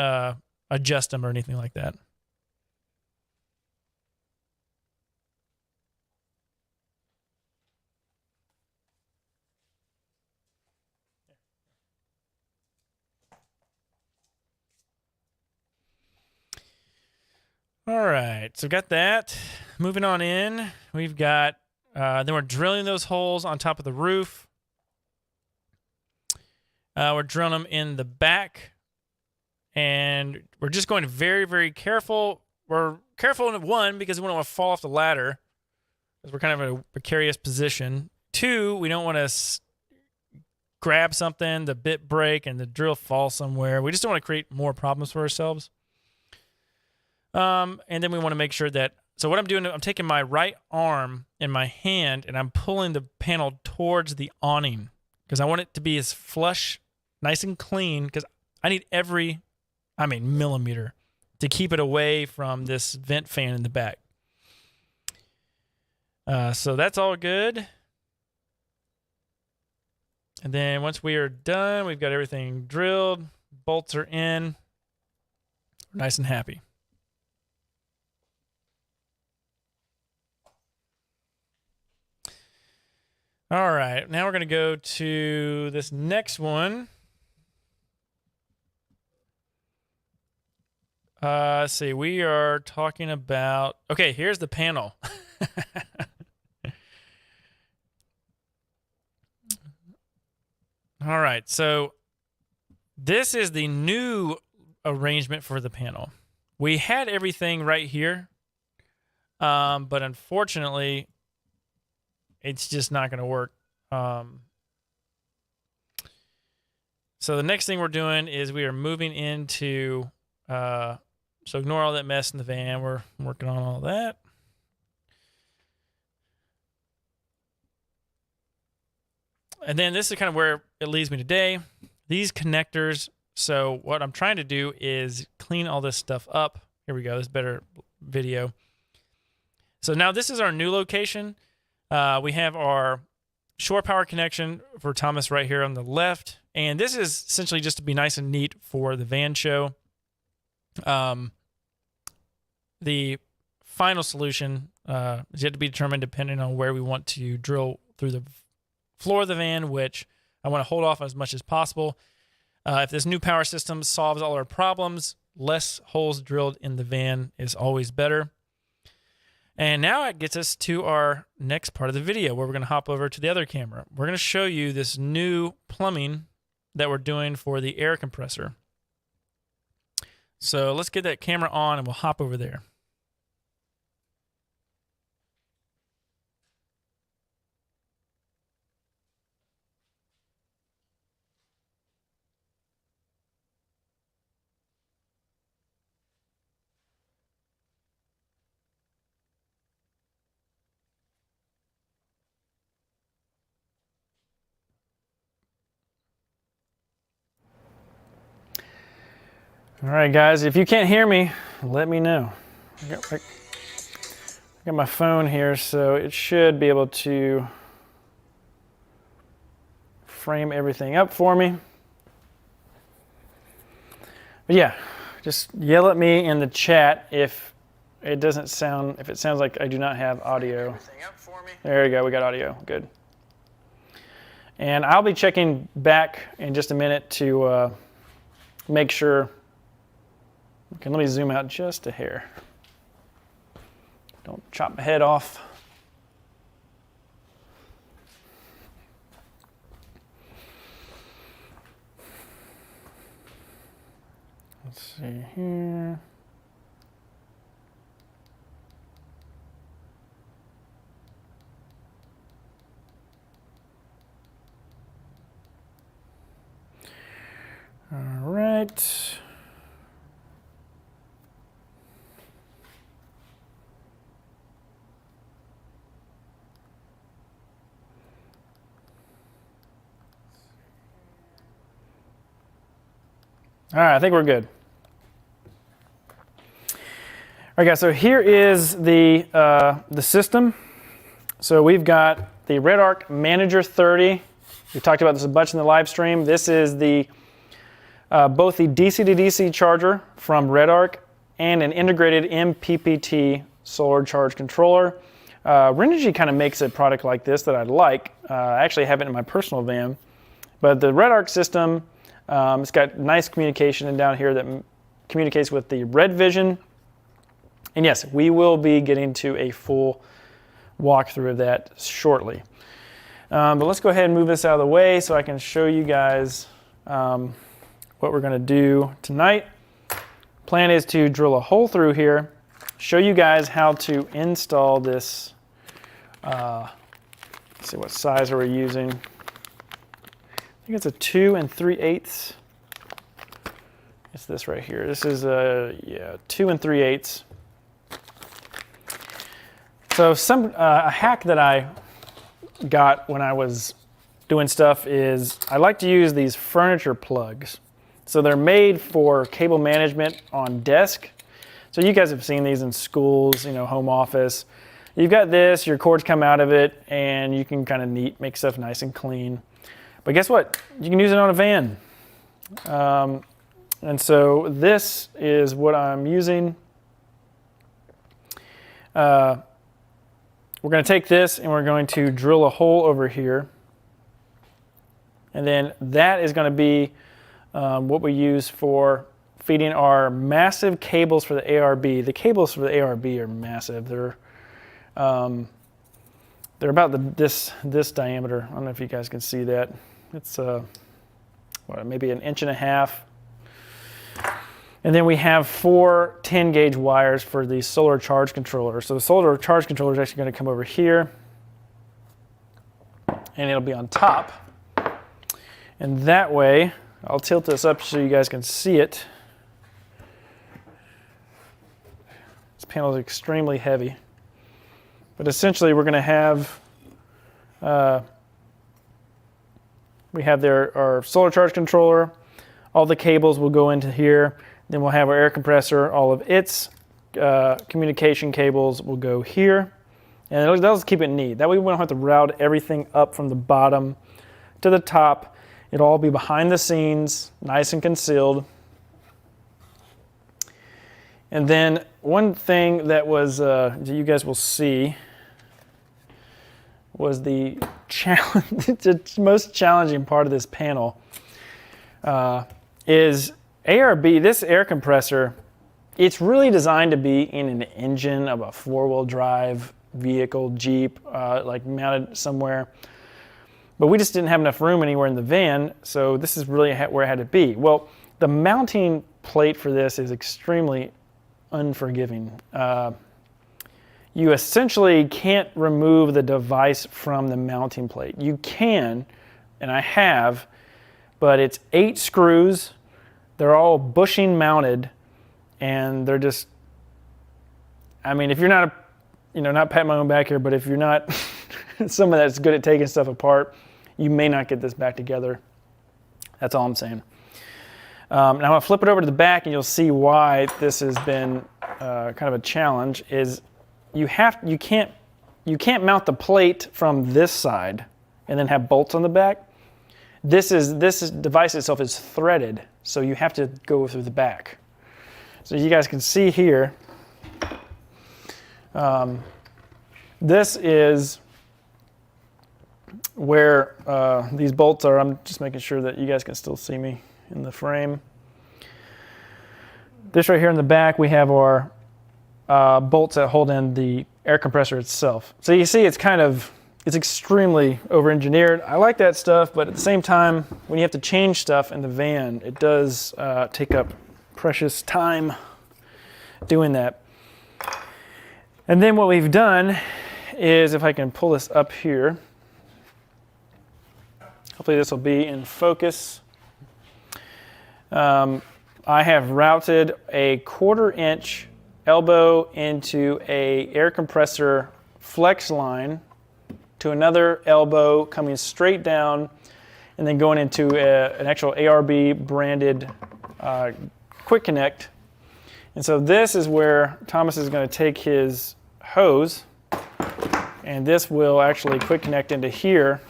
adjust them or anything like that. All right, so got that. Moving on in, we've got, then we're drilling those holes on top of the roof. We're drilling them in the back, and we're just going very, very careful. We're careful in one, because we don't want to fall off the ladder, because we're kind of in a precarious position. Two, we don't want to grab something, the bit break, and the drill fall somewhere. We just don't want to create more problems for ourselves. And then we want to make sure that, so what I'm doing, I'm taking my right arm in my hand and I'm pulling the panel towards the awning because I want it to be as flush, nice and clean, because I need millimeter to keep it away from this vent fan in the back. So that's all good. And then once we are done, we've got everything drilled, bolts are in, we're nice and happy. All right, now we're going to go to this next one. Let's see, we are talking about, okay, here's the panel. All right, so this is the new arrangement for the panel. We had everything right here, but unfortunately, it's just not going to work. So the next thing we're doing is we are moving into, so ignore all that mess in the van. We're working on all that. And then this is kind of where it leads me today. These connectors. So what I'm trying to do is clean all this stuff up. Here we go. This is better video. So now this is our new location. We have our shore power connection for Thomas right here on the left. And this is essentially just to be nice and neat for the van show. The final solution is yet to be determined depending on where we want to drill through the floor of the van, which I want to hold off as much as possible. If this new power system solves all our problems, less holes drilled in the van is always better. And now it gets us to our next part of the video where we're going to hop over to the other camera. We're going to show you this new plumbing that we're doing for the air compressor. So let's get that camera on and we'll hop over there. All right, guys, if you can't hear me, let me know. I got my phone here, so it should be able to frame everything up for me. But yeah, just yell at me in the chat if it sounds like I do not have audio. There we go, we got audio, good. And I'll be checking back in just a minute to make sure. Okay, let me zoom out just a hair. Don't chop my head off. Let's see here. All right. All right, I think we're good. All right, guys, so here is the system. So we've got the RedArc Manager 30. We talked about this a bunch in the live stream. This is the both the DC to DC charger from RedArc and an integrated MPPT solar charge controller. Renogy kind of makes a product like this that I like. I actually have it in my personal van. But the RedArc system, it's got nice communication down here that communicates with the Red Vision. And yes, we will be getting to a full walkthrough of that shortly. But let's go ahead and move this out of the way so I can show you guys what we're going to do tonight. Plan is to drill a hole through here, show you guys how to install this. Let's see, what size are we using? I think it's a 2 3/8. It's this right here. This is a 2 3/8. So a hack that I got when I was doing stuff is I like to use these furniture plugs. So they're made for cable management on desk. So you guys have seen these in schools, home office. You've got this, your cords come out of it, and you can kind of make stuff nice and clean. But guess what? You can use it on a van. And so this is what I'm using. We're going to take this and we're going to drill a hole over here. And then that is going to be what we use for feeding our massive cables for the ARB. The cables for the ARB are massive. They're about this diameter. I don't know if you guys can see that. It's maybe 1.5 inches. And then we have 4 10-gauge wires for the solar charge controller. So the solar charge controller is actually going to come over here, and it'll be on top. And that way, I'll tilt this up so you guys can see it. This panel is extremely heavy. But essentially, we're going to have our solar charge controller. All the cables will go into here. Then we'll have our air compressor. All of its communication cables will go here. And that'll just keep it neat. That way we don't have to route everything up from the bottom to the top. It'll all be behind the scenes, nice and concealed. And then one thing that was, you guys will see, was the most challenging part of this panel is ARB, this air compressor. It's really designed to be in an engine of a 4-wheel drive vehicle, Jeep, like mounted somewhere. But we just didn't have enough room anywhere in the van, so this is really where it had to be. Well, the mounting plate for this is extremely unforgiving. You essentially can't remove the device from the mounting plate. You can, and I have, but it's 8 screws. They're all bushing mounted, and they're just, I mean, if you're not, not patting my own back here, but if you're not someone that's good at taking stuff apart, you may not get this back together. That's all I'm saying. Now I'm gonna flip it over to the back, and you'll see why this has been kind of a challenge. Is you can't mount the plate from this side and then have bolts on the back. This device itself is threaded, so you have to go through the back. So you guys can see here, this is where these bolts are. I'm just making sure that you guys can still see me in the frame. This right here in the back, we have our bolts that hold in the air compressor itself. So you see it's extremely over-engineered. I like that stuff, but at the same time, when you have to change stuff in the van, it does take up precious time doing that. And then what we've done is, if I can pull this up here, hopefully this will be in focus. I have routed a 1/4 inch elbow into a air compressor flex line to another elbow coming straight down, and then going into an actual ARB branded quick connect. And so this is where Thomas is going to take his hose, and this will actually quick connect into here,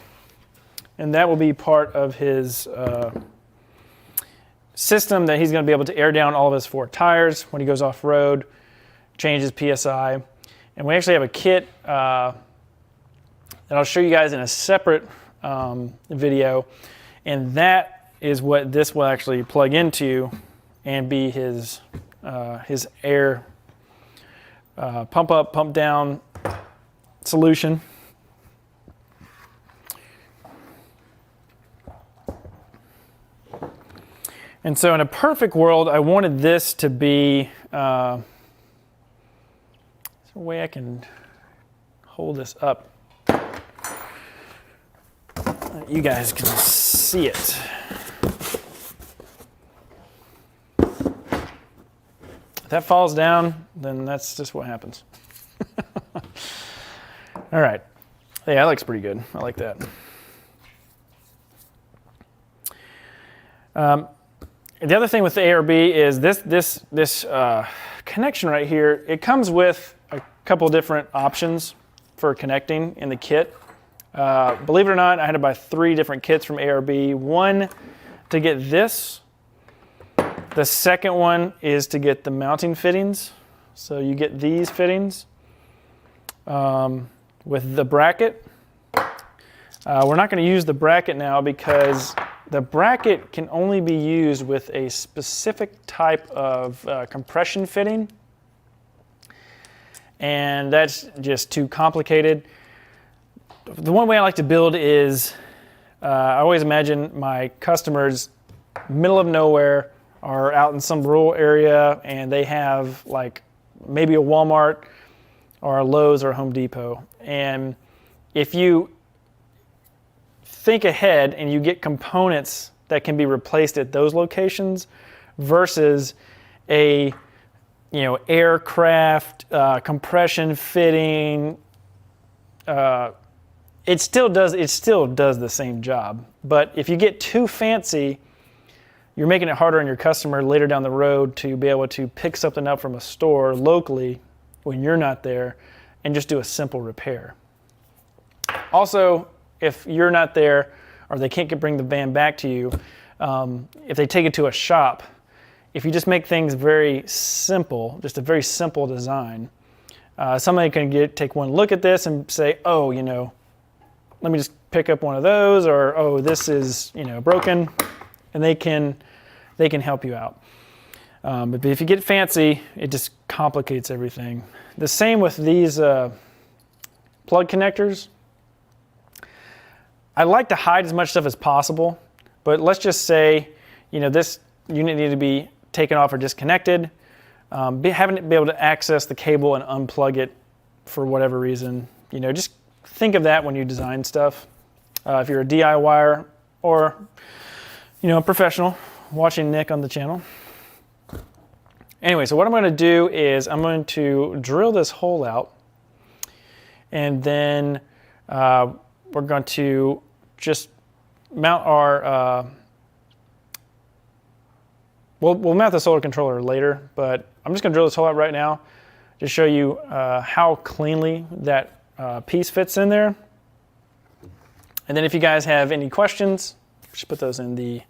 and that will be part of his system that he's going to be able to air down all of his 4 tires when he goes off-road, changes PSI. And we actually have a kit that I'll show you guys in a separate video, and that is what this will actually plug into and be his air pump up, pump down solution. And so in a perfect world, I wanted this to be, there's a way I can hold this up. You guys can see it. If that falls down, then that's just what happens. All right. Yeah, that looks pretty good. I like that. The other thing with the ARB is this connection right here. It comes with a couple different options for connecting in the kit. Believe it or not, I had to buy 3 different kits from ARB. One to get this. The second one is to get the mounting fittings. So you get these fittings with the bracket. We're not going to use the bracket now because the bracket can only be used with a specific type of compression fitting, and that's just too complicated. The one way I like to build is, I always imagine my customers, middle of nowhere, are out in some rural area, and they have like maybe a Walmart or a Lowe's or a Home Depot. And if you think ahead and you get components that can be replaced at those locations versus a aircraft compression fitting, it still does the same job. But if you get too fancy, you're making it harder on your customer later down the road to be able to pick something up from a store locally when you're not there and just do a simple repair. Also, if you're not there or they can't bring the van back to you, if they take it to a shop, if you just make things very simple, just a very simple design, somebody can take one look at this and say, oh, you know, let me just pick up one of those, or oh, this is, you know, broken, and they can help you out. But if you get fancy, it just complicates everything. The same with these plug connectors. I like to hide as much stuff as possible, but let's just say, you know, this unit needed to be taken off or disconnected. Having to be able to access the cable and unplug it for whatever reason, you know, just think of that when you design stuff. If you're a DIYer or, you know, a professional watching Nick on the channel. Anyway, so what I'm going to do is I'm going to drill this hole out, and then we're going to just mount our, we'll mount the solar controller later, but I'm just going to drill this hole out right now to show you how cleanly that piece fits in there. And then if you guys have any questions, just put those in the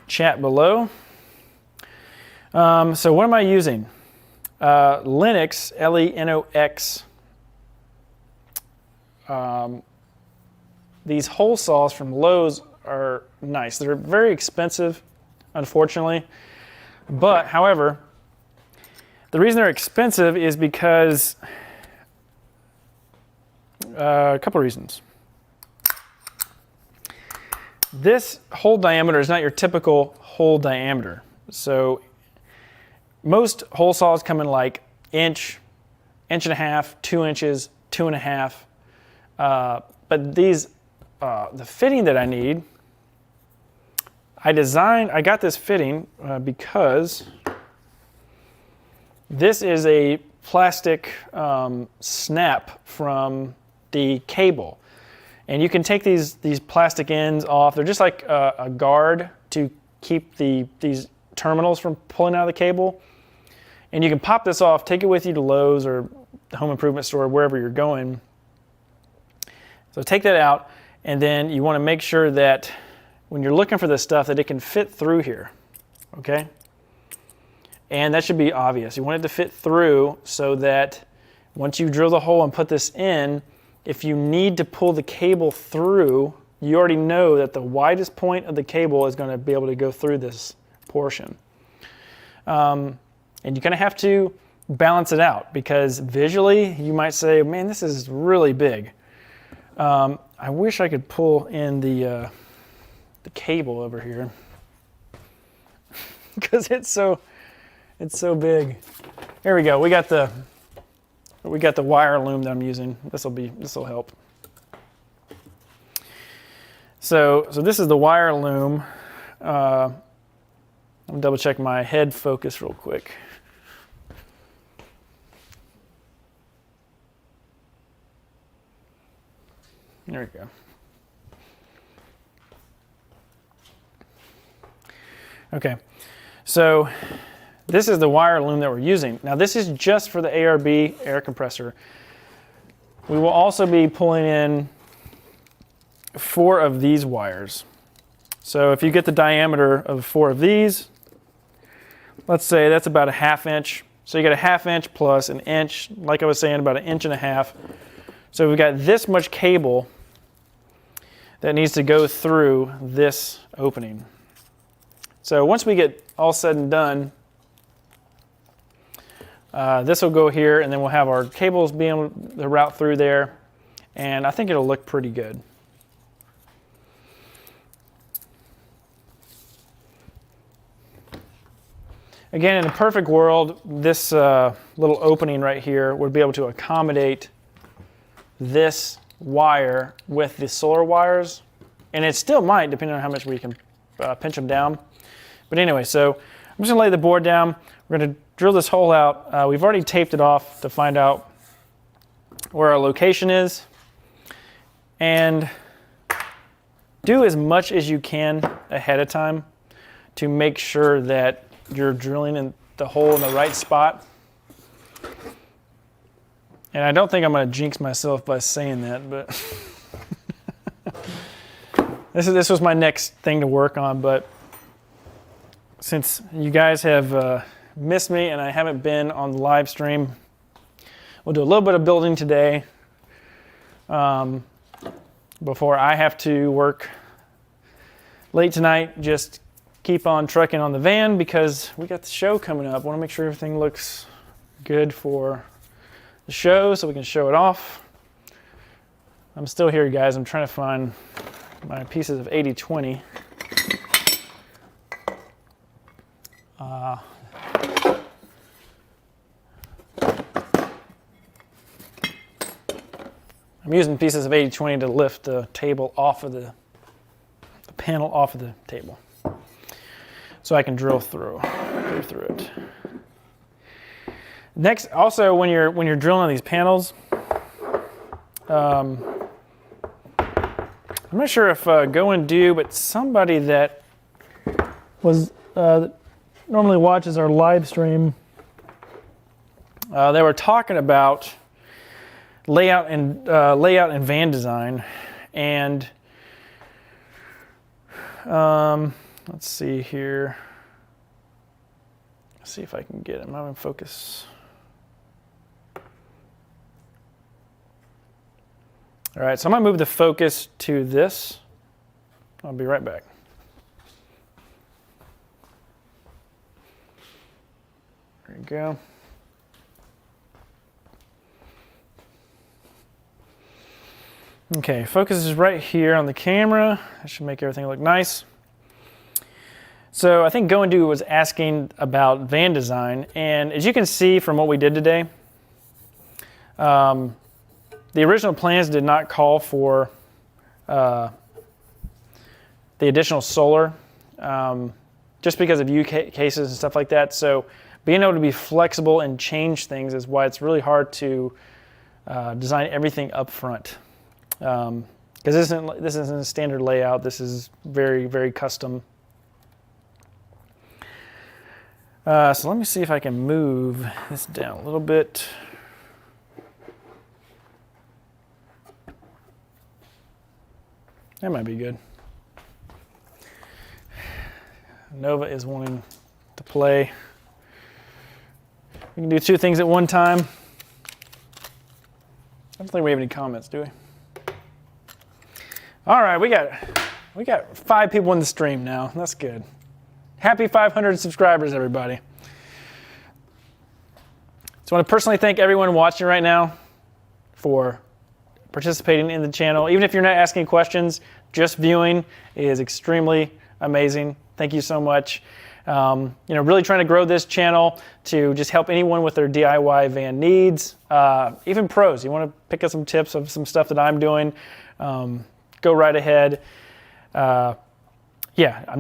chat below. So what am I using? Lenox, L-E-N-O-X. These hole saws from Lowe's are nice. They're very expensive, unfortunately. But, however, the reason they're expensive is because a couple of reasons. This hole diameter is not your typical hole diameter. So most hole saws come in like inch, inch and a half, 2 inches, 2.5. But these, the fitting that I need, I got this fitting because this is a plastic snap from the cable. And you can take these plastic ends off. They're just like a guard to keep these terminals from pulling out of the cable. And you can pop this off, take it with you to Lowe's or the home improvement store, wherever you're going. So take that out, and then you want to make sure that when you're looking for this stuff that it can fit through here, okay? And that should be obvious. You want it to fit through so that once you drill the hole and put this in, if you need to pull the cable through, you already know that the widest point of the cable is going to be able to go through this portion. And you kind of have to balance it out, because visually you might say, man, this is really big. I wish I could pull in the cable over here because it's so big. Here we go. We got the wire loom that I'm using. This will help. So this is the wire loom. I'm gonna double check my head focus real quick. There we go. Okay, so this is the wire loom that we're using. Now this is just for the ARB air compressor. We will also be pulling in 4 of these wires. So if you get the diameter of 4 of these, let's say that's about a 1/2 inch. So you get a 1/2 inch plus an inch, like I was saying, about 1.5 inches. So we've got this much cable that needs to go through this opening. So once we get all said and done, this will go here, and then we'll have our cables being able to route through there, and I think it'll look pretty good. Again, in a perfect world, this little opening right here would be able to accommodate this wire with the solar wires, and it still might, depending on how much we can pinch them down. But anyway, so I'm just gonna lay the board down. We're gonna drill this hole out. We've already taped it off to find out where our location is, and do as much as you can ahead of time to make sure that you're drilling in the hole in the right spot. And I don't think I'm going to jinx myself by saying that, but this was my next thing to work on. But since you guys have missed me and I haven't been on the live stream, we'll do a little bit of building today before I have to work late tonight. Just keep on trucking on the van because we got the show coming up. I want to make sure everything looks good for the show so we can show it off. I'm still here, guys. I'm trying to find my pieces of 80/20. I'm using pieces of 80/20 to lift the table off of the panel off of the table, so I can go through it. Next, also when you're drilling these panels, I'm not sure if Go and Do, but somebody that was normally watches our live stream, they were talking about layout and van design, and let's see here. Let's see if I can get him. I'm in focus. All right, so I'm going to move the focus to this. I'll be right back. There you go. Okay, focus is right here on the camera. That should make everything look nice. So I think Go and Do was asking about van design, and as you can see from what we did today, the original plans did not call for the additional solar, just because of use cases and stuff like that. So being able to be flexible and change things is why it's really hard to design everything up front. Because this isn't a standard layout. This is very, very custom. So let me see if I can move this down a little bit. That might be good. Nova is wanting to play. We can do two things at one time. I don't think we have any comments, do we? All right, we got 5 people in the stream now. That's good. Happy 500 subscribers, everybody. So I want to personally thank everyone watching right now for participating in the channel. Even if you're not asking questions, just viewing is extremely amazing. Thank you so much. Really trying to grow this channel to just help anyone with their DIY van needs. Even pros, you want to pick up some tips of some stuff that I'm doing, go right ahead. I'm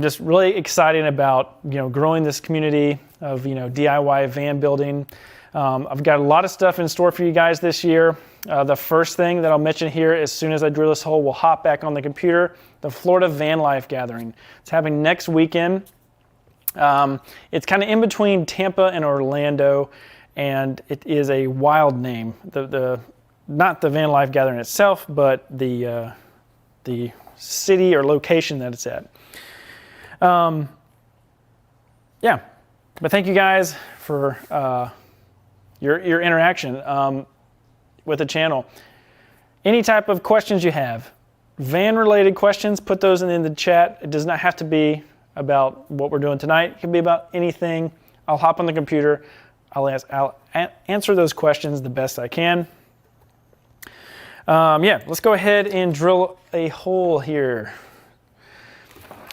just really excited about growing this community of DIY van building. I've got a lot of stuff in store for you guys this year. The first thing that I'll mention here, as soon as I drill this hole, we'll hop back on the computer, the Florida Vanlife gathering. It's happening next weekend. It's kind of in between Tampa and Orlando, and it is a wild name. Not the Vanlife gathering itself, but the city or location that it's at. But thank you guys for your interaction with the channel. Any type of questions you have, van-related questions, put those in the chat. It does not have to be about what we're doing tonight. It can be about anything. I'll hop on the computer. I'll answer those questions the best I can. Let's go ahead and drill a hole here.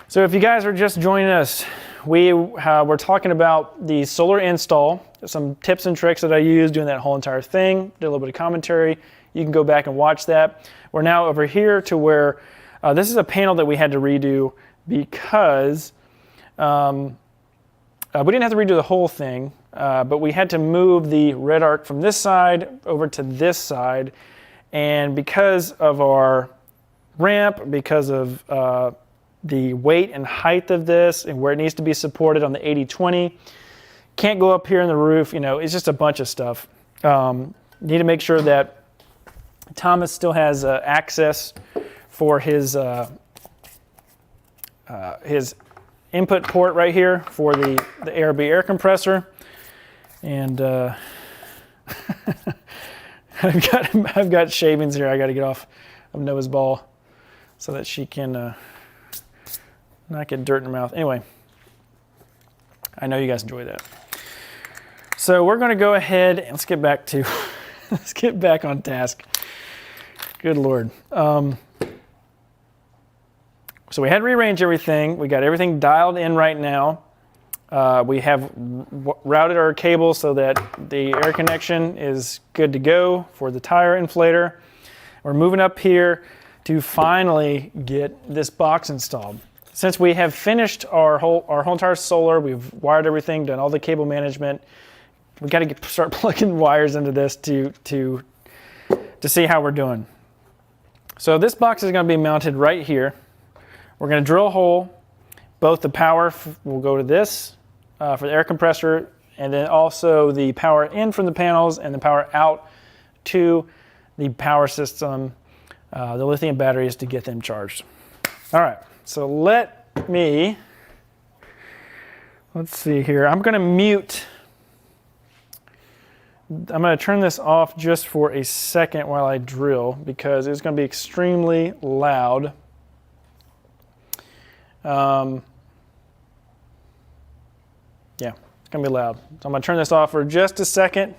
So if you guys are just joining us, we're talking about the solar install, some tips and tricks that I use doing that whole entire thing, did a little bit of commentary. You can go back and watch that. We're now over here to where this is a panel that we had to redo because we didn't have to redo the whole thing, but we had to move the red arc from this side over to this side. And because of our ramp, because of the weight and height of this and where it needs to be supported on the 80/20, can't go up here in the roof. It's just a bunch of stuff. need to make sure that Thomas still has access for his input port right here for the ARB air compressor. And I've got shavings here I got to get off of Noah's ball so that she can not get dirt in her mouth. Anyway, I know you guys enjoy that. So we're going to go ahead and let's get back to let's get back on task. Good Lord. So we had rearranged everything. We got everything dialed in right now. We have routed our cable so that the air connection is good to go for the tire inflator. We're moving up here to finally get this box installed. Since we have finished our whole entire solar, we've wired everything, done all the cable management. We got to start plugging wires into this to see how we're doing. So this box is going to be mounted right here. We're going to drill a hole. Both the power will go to this for the air compressor, and then also the power in from the panels and the power out to the power system, the lithium batteries, to get them charged. All right, so let's see here. I'm going to mute. I'm going to turn this off just for a second while I drill because it's going to be extremely loud. Yeah, it's going to be loud. So I'm going to turn this off for just a second.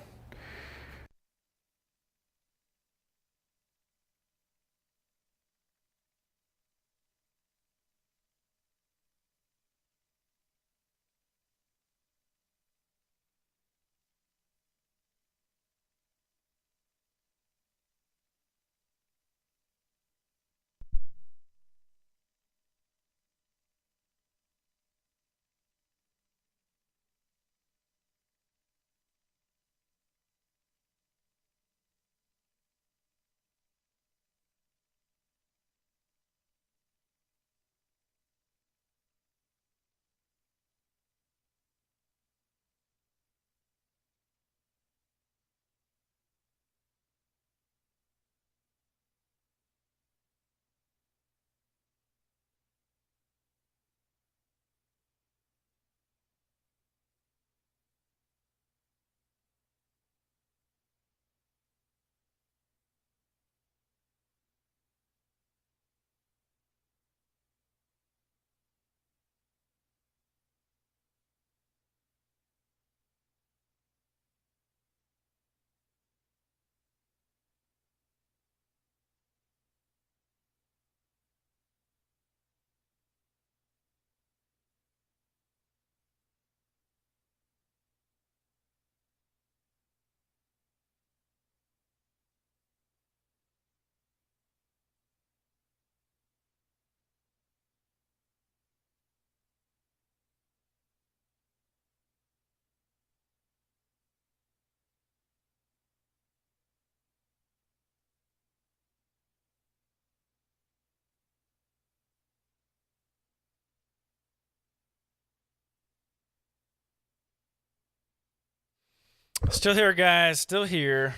Still here, guys. Still here.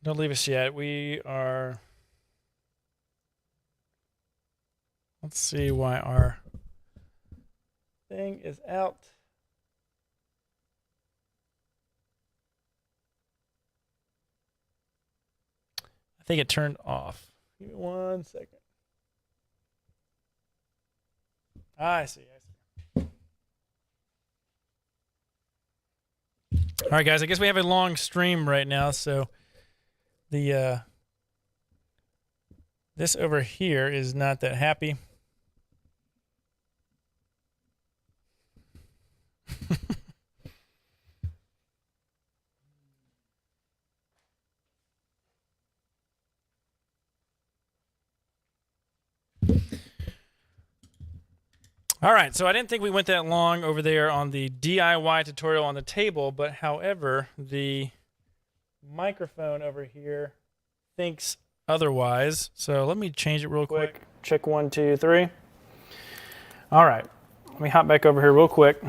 Don't leave us yet. We are... Let's see why our thing is out. I think it turned off. Give me 1 second. I see. All right, guys. I guess we have a long stream right now, so the this over here is not that happy. All right, so I didn't think we went that long over there on the DIY tutorial on the table, but however, the microphone over here thinks otherwise. So let me change it real quick. Check 1, 2, 3. All right, let me hop back over here real quick.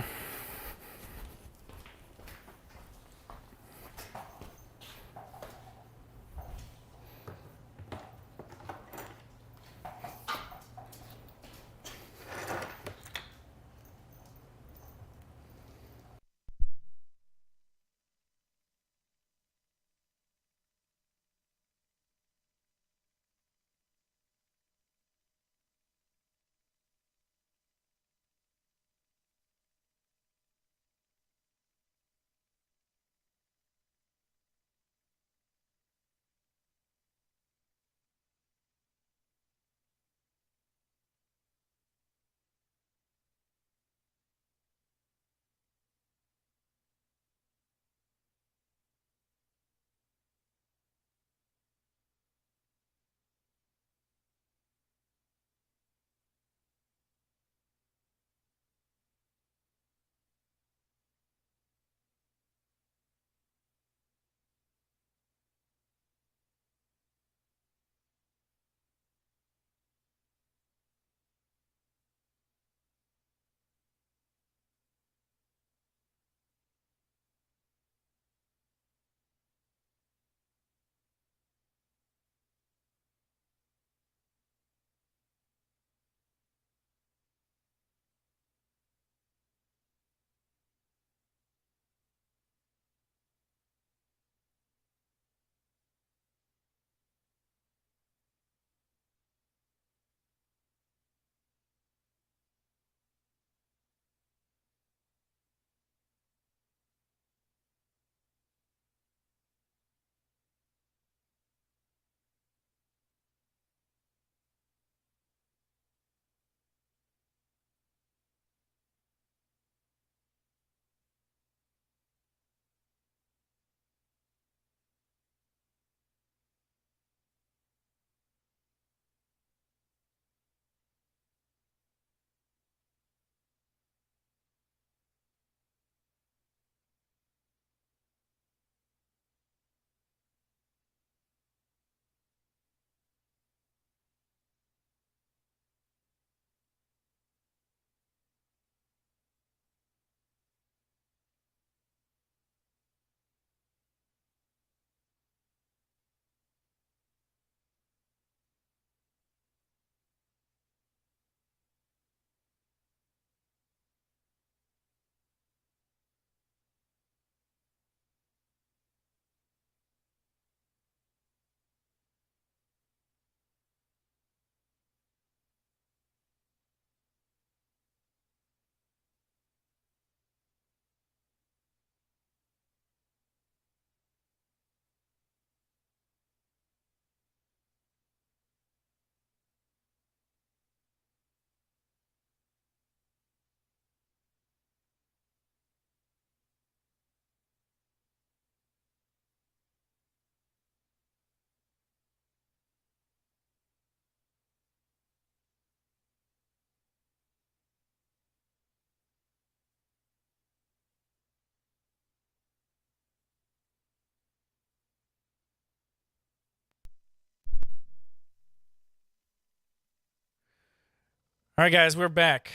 All right, guys, we're back.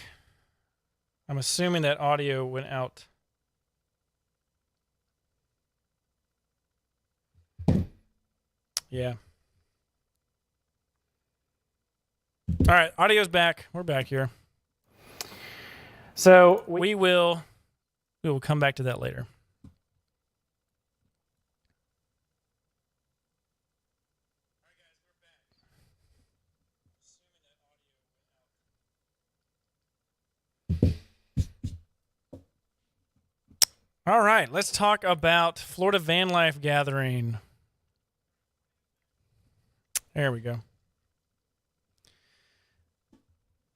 I'm assuming that audio went out. Yeah. All right, audio's back. We're back here. So we will come back to that later. All right, let's talk about Florida Vanlife Gathering. There we go.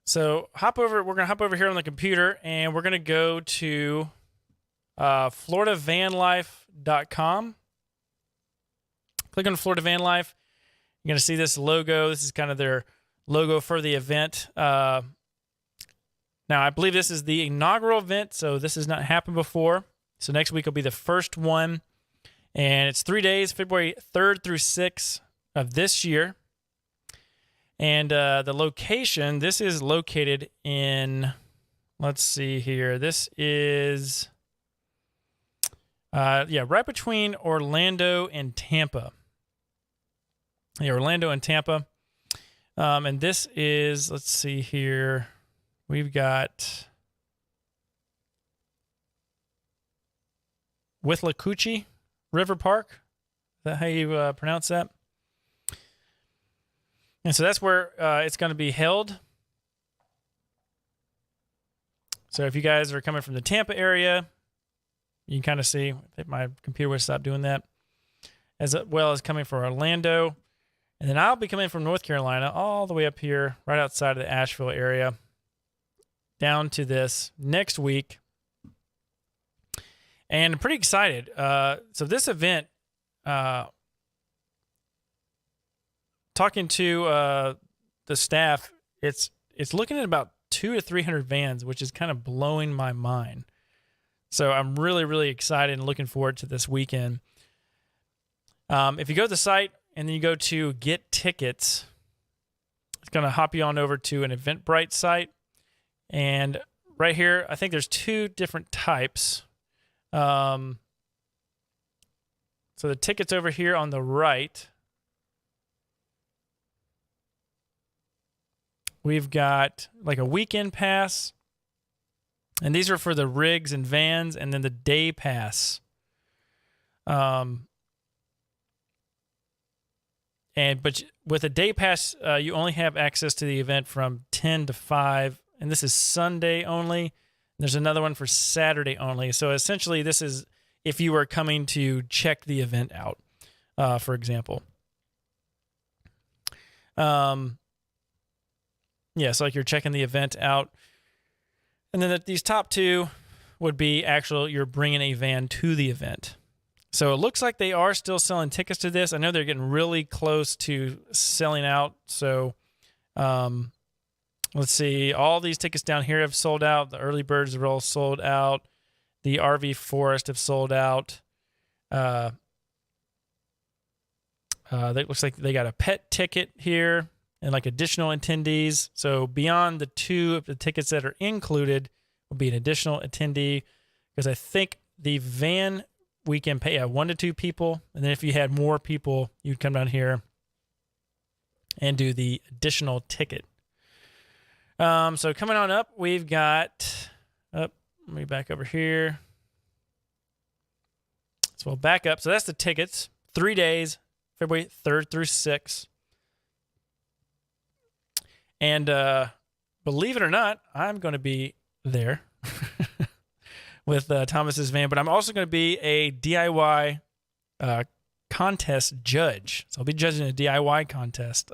So we're going to hop over here on the computer, and we're going to go to floridavanlife.com. Click on Florida Vanlife. You're going to see this logo. This is kind of their logo for the event. Now, I believe this is the inaugural event, so this has not happened before. So next week will be the first one, and it's 3 days, February 3rd through 6th of this year. And the location, this is located in, let's see here. This is, right between Orlando and Tampa. Yeah, Orlando and Tampa. And this is, let's see here. We've got Withlacoochee River Park. Is that how you pronounce that? And so that's where it's going to be held. So if you guys are coming from the Tampa area, you can kind of see if my computer would stop doing that, as well as coming from Orlando. And then I'll be coming from North Carolina all the way up here, right outside of the Asheville area, down to this next week. And I'm pretty excited. So this event, talking to the staff, it's looking at about 200 to 300 vans, which is kind of blowing my mind. So I'm really, really excited and looking forward to this weekend. If you go to the site and then you go to get tickets, it's going to hop you on over to an Eventbrite site. And right here, I think there's two different types. So the tickets over here on the right, we've got like a weekend pass, and these are for the rigs and vans, and then the day pass. But with a day pass, you only have access to the event from 10 to 5, and this is Sunday only. There's another one for Saturday only. So essentially, this is if you were coming to check the event out, for example. So like you're checking the event out. And then these top two would be you're bringing a van to the event. So it looks like they are still selling tickets to this. I know they're getting really close to selling out. So let's see. All these tickets down here have sold out. The early birds are all sold out. The RV Forest have sold out. It looks like they got a pet ticket here and like additional attendees. So beyond the two of the tickets that are included will be an additional attendee, because I think the van we can pay 1 to 2 people. And then if you had more people, you'd come down here and do the additional ticket. So coming on up, we've got, let me back over here. So we'll back up. So that's the tickets, 3 days, February 3rd through 6th. And believe it or not, I'm going to be there with Thomas's van, but I'm also going to be a DIY contest judge. So I'll be judging a DIY contest.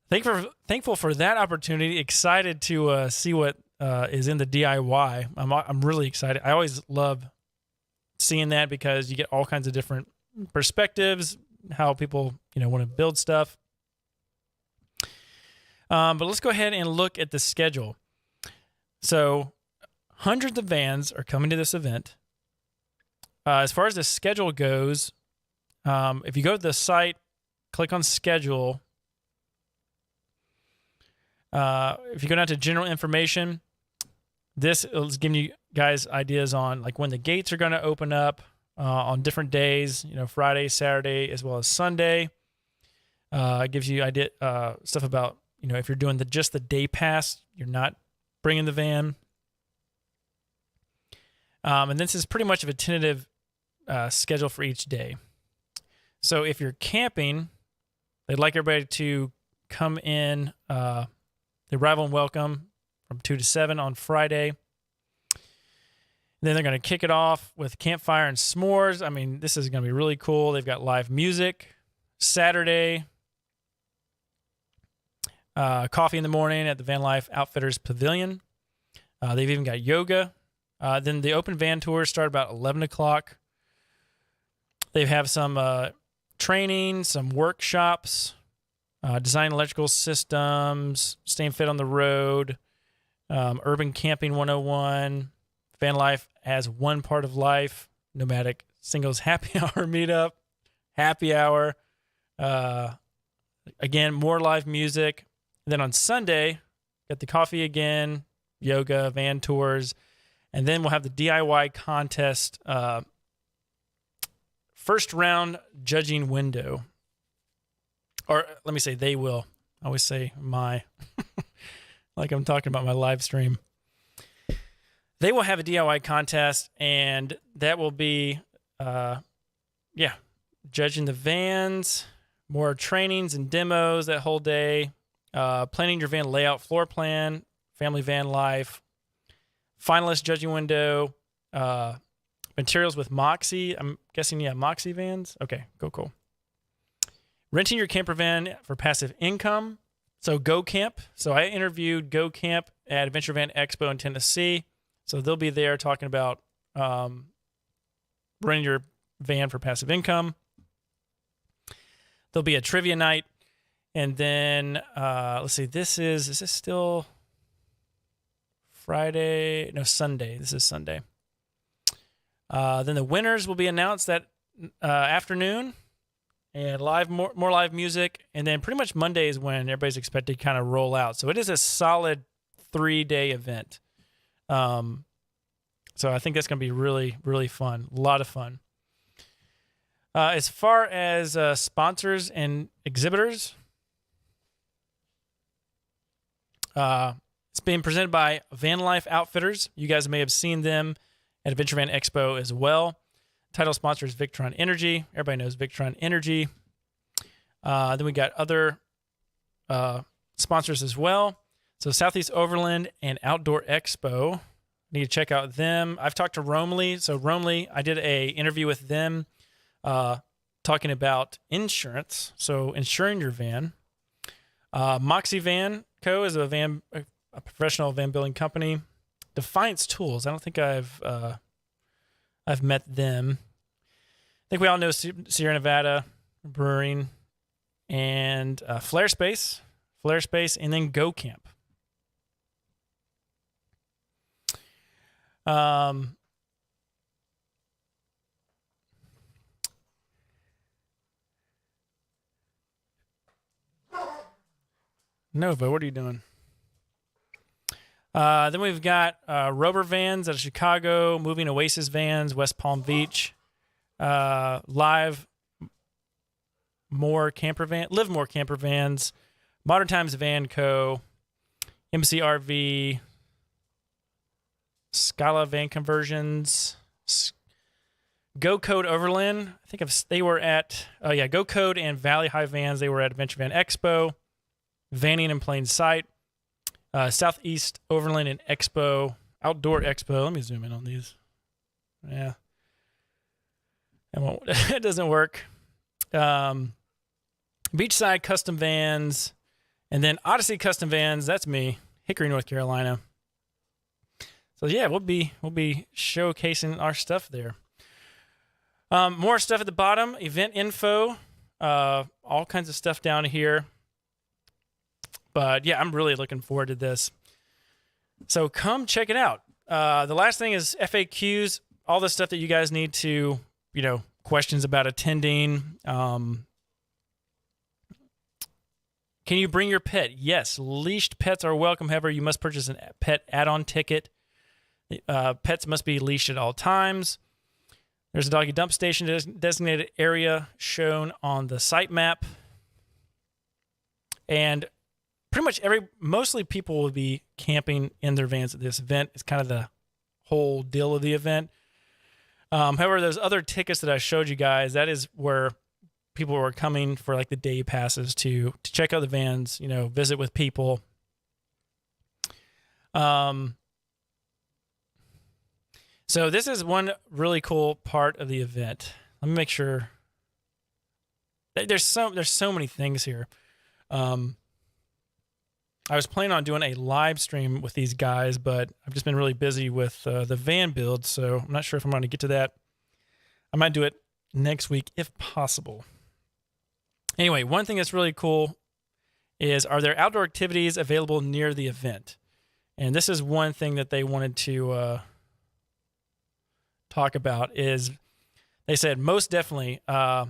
Thankful for that opportunity. Excited to see what is in the DIY. I'm really excited. I always love seeing that because you get all kinds of different perspectives, how people want to build stuff. But let's go ahead and look at the schedule. So hundreds of vans are coming to this event. As far as the schedule goes, if you go to the site, click on schedule, If you go down to general information, this is giving you guys ideas on like when the gates are going to open up on different days, Friday, Saturday, as well as Sunday. It gives you stuff about, if you're doing just the day pass, you're not bringing the van. And this is pretty much of a tentative schedule for each day. So if you're camping, they'd like everybody to come in the arrival and welcome from 2 to 7 on Friday. Then they're going to kick it off with campfire and s'mores. I mean, this is going to be really cool. They've got live music. Saturday, coffee in the morning at the Vanlife Outfitters Pavilion. They've even got yoga. Then the open van tours start about 11 o'clock. They have some training, some workshops, design electrical systems, staying fit on the road, urban camping 101, van life as one part of life, nomadic singles happy hour meetup, happy hour. Again, more live music. And then on Sunday, got the coffee again, yoga, van tours, and then we'll have the DIY contest first round judging window. Or let me say they will. I always say my, like I'm talking about my live stream. They will have a DIY contest, and that will be, judging the vans, more trainings and demos that whole day, planning your van layout, floor plan, family van life, finalist judging window, materials with Moxie. I'm guessing, Moxie vans. Okay, cool. Renting your camper van for passive income. So Go Camp. So I interviewed Go Camp at Adventure Van Expo in Tennessee. So they'll be there talking about renting your van for passive income. There'll be a trivia night. And then, let's see, is this still Friday? No, Sunday. This is Sunday. Then the winners will be announced that afternoon, and more live music. And then pretty much Monday is when everybody's expected to kind of roll out. So it is a solid 3-day event. So I think that's going to be really, really fun. A lot of fun. As far as sponsors and exhibitors, it's being presented by Vanlife Outfitters. You guys may have seen them at Adventure Van Expo as well. Title sponsor is Victron Energy. Everybody knows Victron Energy. Then we got other sponsors as well. So Southeast Overland and Outdoor Expo. Need to check out them. I've talked to Roamly. So Roamly, I did a interview with them talking about insurance. So insuring your van. Moxie Van Co. is a professional van building company. Defiance Tools. I don't think I've met them. I think we all know Sierra Nevada Brewing and Flare Space, and then Go Camp. Nova, what are you doing? Then we've got Rover Vans out of Chicago, Moving Oasis Vans, West Palm Beach, Live More Camper Vans, Modern Times Van Co., Embassy RV, Scala Van Conversions, Go Code Overland. I think they were at Go Code and Valley High Vans. They were at Adventure Van Expo, Vanning in Plain Sight. Southeast Overland and Expo, Outdoor Expo. Let me zoom in on these. Yeah. It doesn't work. Beachside Custom Vans, and then Odyssey Custom Vans. That's me, Hickory, North Carolina. So yeah, we'll be showcasing our stuff there. More stuff at the bottom. Event info. All kinds of stuff down here. But yeah, I'm really looking forward to this. So come check it out. The last thing is FAQs, all the stuff that you guys need to, questions about attending, Can you bring your pet? Yes, leashed pets are welcome. However, you must purchase a pet add-on ticket. Pets must be leashed at all times. There's a doggy dump station designated area shown on the site map. And pretty much mostly people will be camping in their vans at this event. It's kind of the whole deal of the event. However, those other tickets that I showed you guys, that is where people were coming for like the day passes to check out the vans, visit with people. So this is one really cool part of the event. Let me make sure. There's so many things here. I was planning on doing a live stream with these guys, but I've just been really busy with the van build, so I'm not sure if I'm going to get to that. I might do it next week if possible. Anyway, one thing that's really cool is, are there outdoor activities available near the event? And this is one thing that they wanted to talk about. They said most definitely the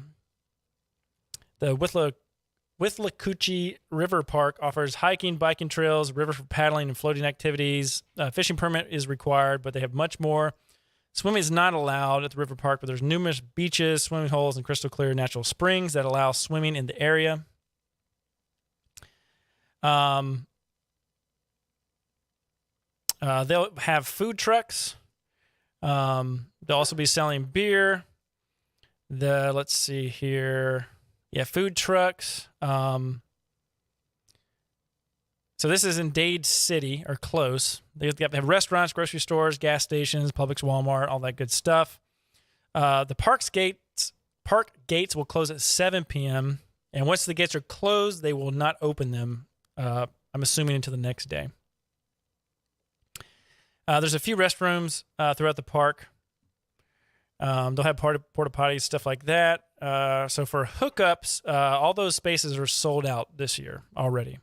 Withlacoochee River Park offers hiking, biking trails, river for paddling, and floating activities. Fishing permit is required, but they have much more. Swimming is not allowed at the river park, but there's numerous beaches, swimming holes, and crystal clear natural springs that allow swimming in the area. They'll have food trucks. They'll also be selling beer. Let's see here. Yeah, food trucks. So this is in Dade City, or close. They have restaurants, grocery stores, gas stations, Publix, Walmart, all that good stuff. The park gates will close at 7 p.m. And once the gates are closed, they will not open them, I'm assuming, until the next day. There's a few restrooms throughout the park. They'll have porta potties, stuff like that. So for hookups, all those spaces are sold out this year already.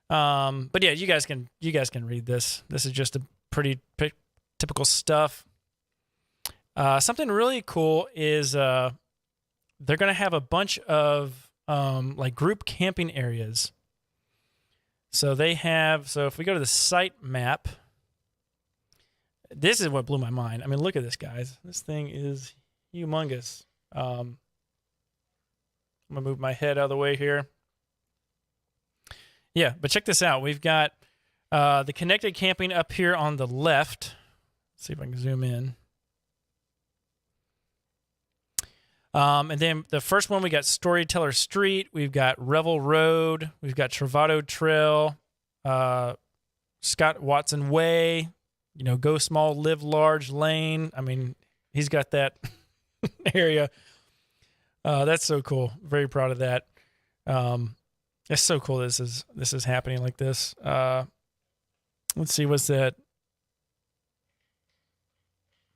But yeah, you guys can read this. This is just a pretty typical stuff. Something really cool is they're gonna have a bunch of like group camping areas. So if we go to the site map, this is what blew my mind. I mean, look at this, guys. This thing is humongous. I'm gonna move my head out of the way here. Yeah, but check this out. We've got the connected camping up here on the left. Let's see if I can zoom in. And then the first one, we got Storyteller Street. We've got Revel Road. We've got Travado Trail. Scott Watson Way. Go small, live large lane. I mean, he's got that area. That's so cool. Very proud of that. It's so cool this is happening like this. Let's see, what's that?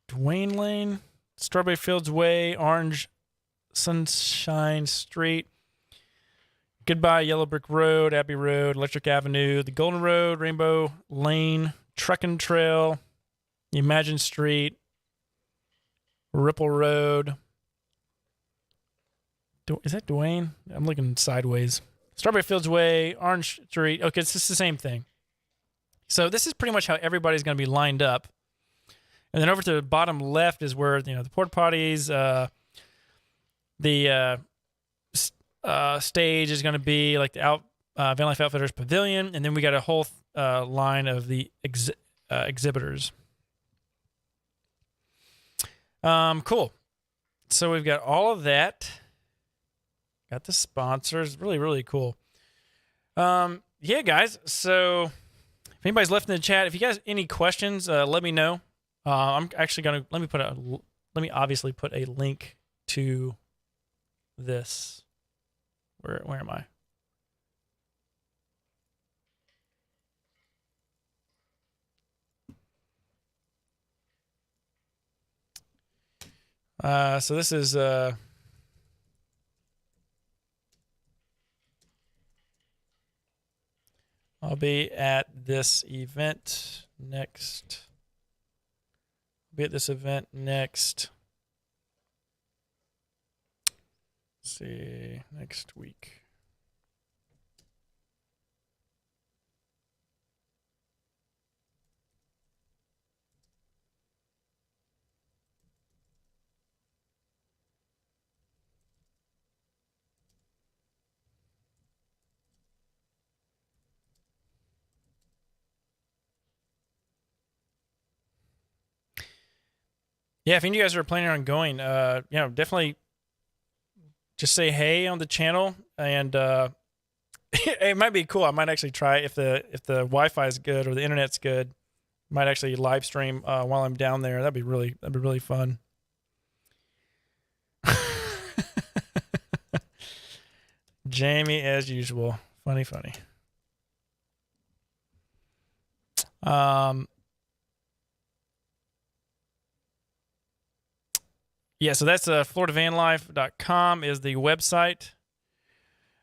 Dwayne Lane, Strawberry Fields Way, Orange Sunshine Street, Goodbye Yellow Brick Road, Abbey Road, Electric Avenue, the Golden Road, Rainbow Lane, Truckin' Trail, Imagine Street, Ripple Road. Is that Dwayne? I'm looking sideways. Strawberry Fields Way, Orange Street. Okay, it's just the same thing. So this is pretty much how everybody's going to be lined up. And then over to the bottom left is where the porta potties, the stage is going to be like the Vanlife Outfitters Pavilion, and then we got a whole line of the exhibitors. Cool. So we've got all of that. Got the sponsors. Really, really cool. Yeah, guys. So if anybody's left in the chat, if you guys have any questions, let me know. I'm actually gonna let me obviously put a link to this. Where am I? So this is I'll be at this event next. Let's see, next week. Yeah, if any of you guys are planning on going, definitely just say hey on the channel, and it might be cool. I might actually try if the Wi-Fi is good or the internet's good. Might actually live stream while I'm down there. That'd be really fun. Jamie, as usual, funny. Yeah, so that's FloridaVanlife.com is the website.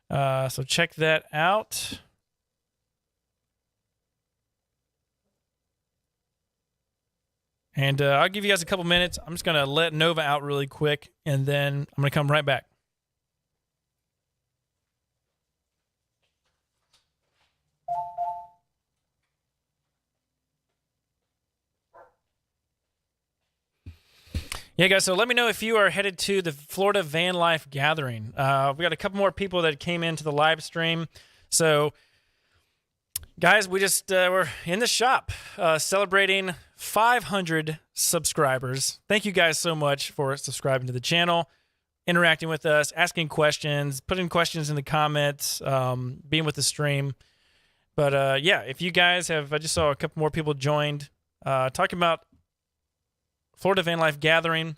So check that out. And I'll give you guys a couple minutes. I'm just going to let Nova out really quick, and then I'm going to come right back. Yeah, guys, so let me know if you are headed to the Florida Van Life Gathering. We got a couple more people that came into the live stream. So, guys, we just we're in the shop celebrating 500 subscribers. Thank you guys so much for subscribing to the channel, interacting with us, asking questions, putting questions in the comments, being with the stream. But, yeah, if you guys have, I just saw a couple more people joined talking about Florida Van Life Gathering.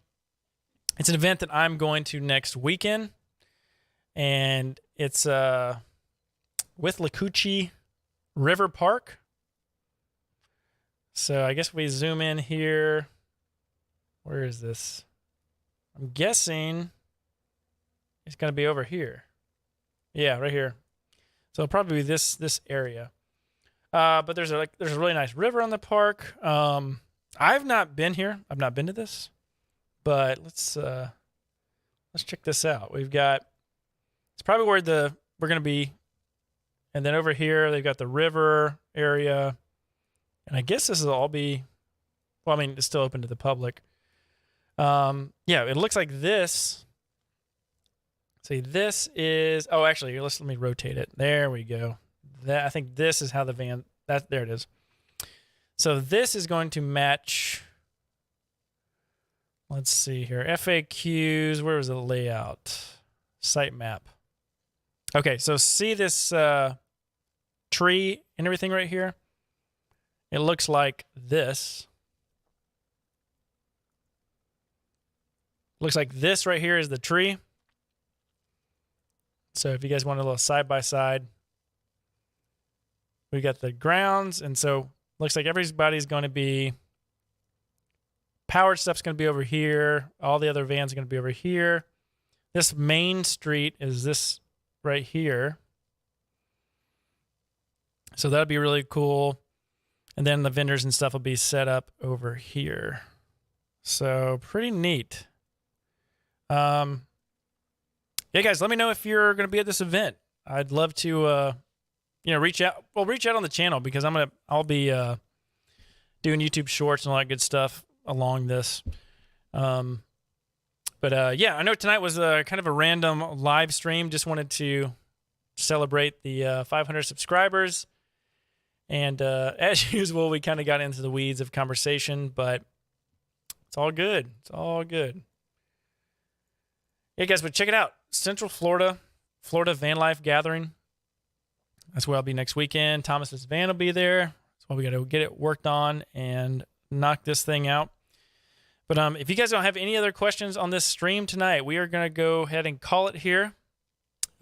It's an event that I'm going to next weekend, and it's with Lacucci River Park. So I guess we zoom in here. Where is this? I'm guessing it's going to be over here. Yeah, right here. So it'll probably be this area. But there's a really nice river on the park. I've not been here. I've not been to this, but let's check this out. We've got, it's probably where we're going to be. And then over here, they've got the river area. And I guess this will all be, well, I mean, it's still open to the public. Yeah, it looks like this. See, this is, oh, actually, let me rotate it. There we go. I think this is how the van, there it is. So this is going to match, let's see here, FAQs, where was the layout? Site map. Okay, so see this tree and everything right here? It looks like this. Looks like this right here is the tree. So if you guys want a little side-by-side, we got the grounds, and so looks like everybody's going to be, powered stuff's going to be over here. All the other vans are going to be over here. This main street is this right here. So that'll be really cool. And then the vendors and stuff will be set up over here. So pretty neat. Yeah, guys, let me know if you're going to be at this event. I'd love to, reach out. Well, reach out on the channel because I'll be doing YouTube shorts and all that good stuff along this. But yeah, I know tonight was kind of a random live stream. Just wanted to celebrate the 500 subscribers. And as usual, we kind of got into the weeds of conversation, but it's all good. It's all good. Hey, guys, but check it out. Central Florida Van Life Gathering. That's where I'll be next weekend. Thomas's van will be there. That's why we got to get it worked on and knock this thing out. But if you guys don't have any other questions on this stream tonight, we are going to go ahead and call it here.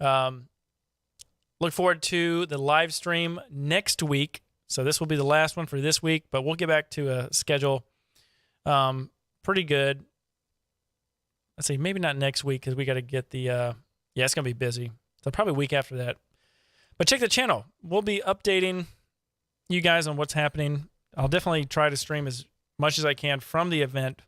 Look forward to the live stream next week. So this will be the last one for this week, but we'll get back to a schedule pretty good. Let's see, maybe not next week because we got to get the, yeah, it's going to be busy. So probably a week after that. But check the channel. We'll be updating you guys on what's happening. I'll definitely try to stream as much as I can from the event.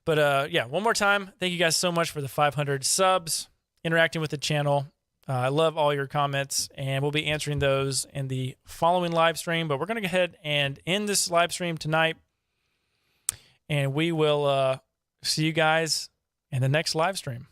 But yeah, one more time, thank you guys so much for the 500 subs, interacting with the channel. I love all your comments, and we'll be answering those in the following live stream. But we're going to go ahead and end this live stream tonight, and we will see you guys in the next live stream.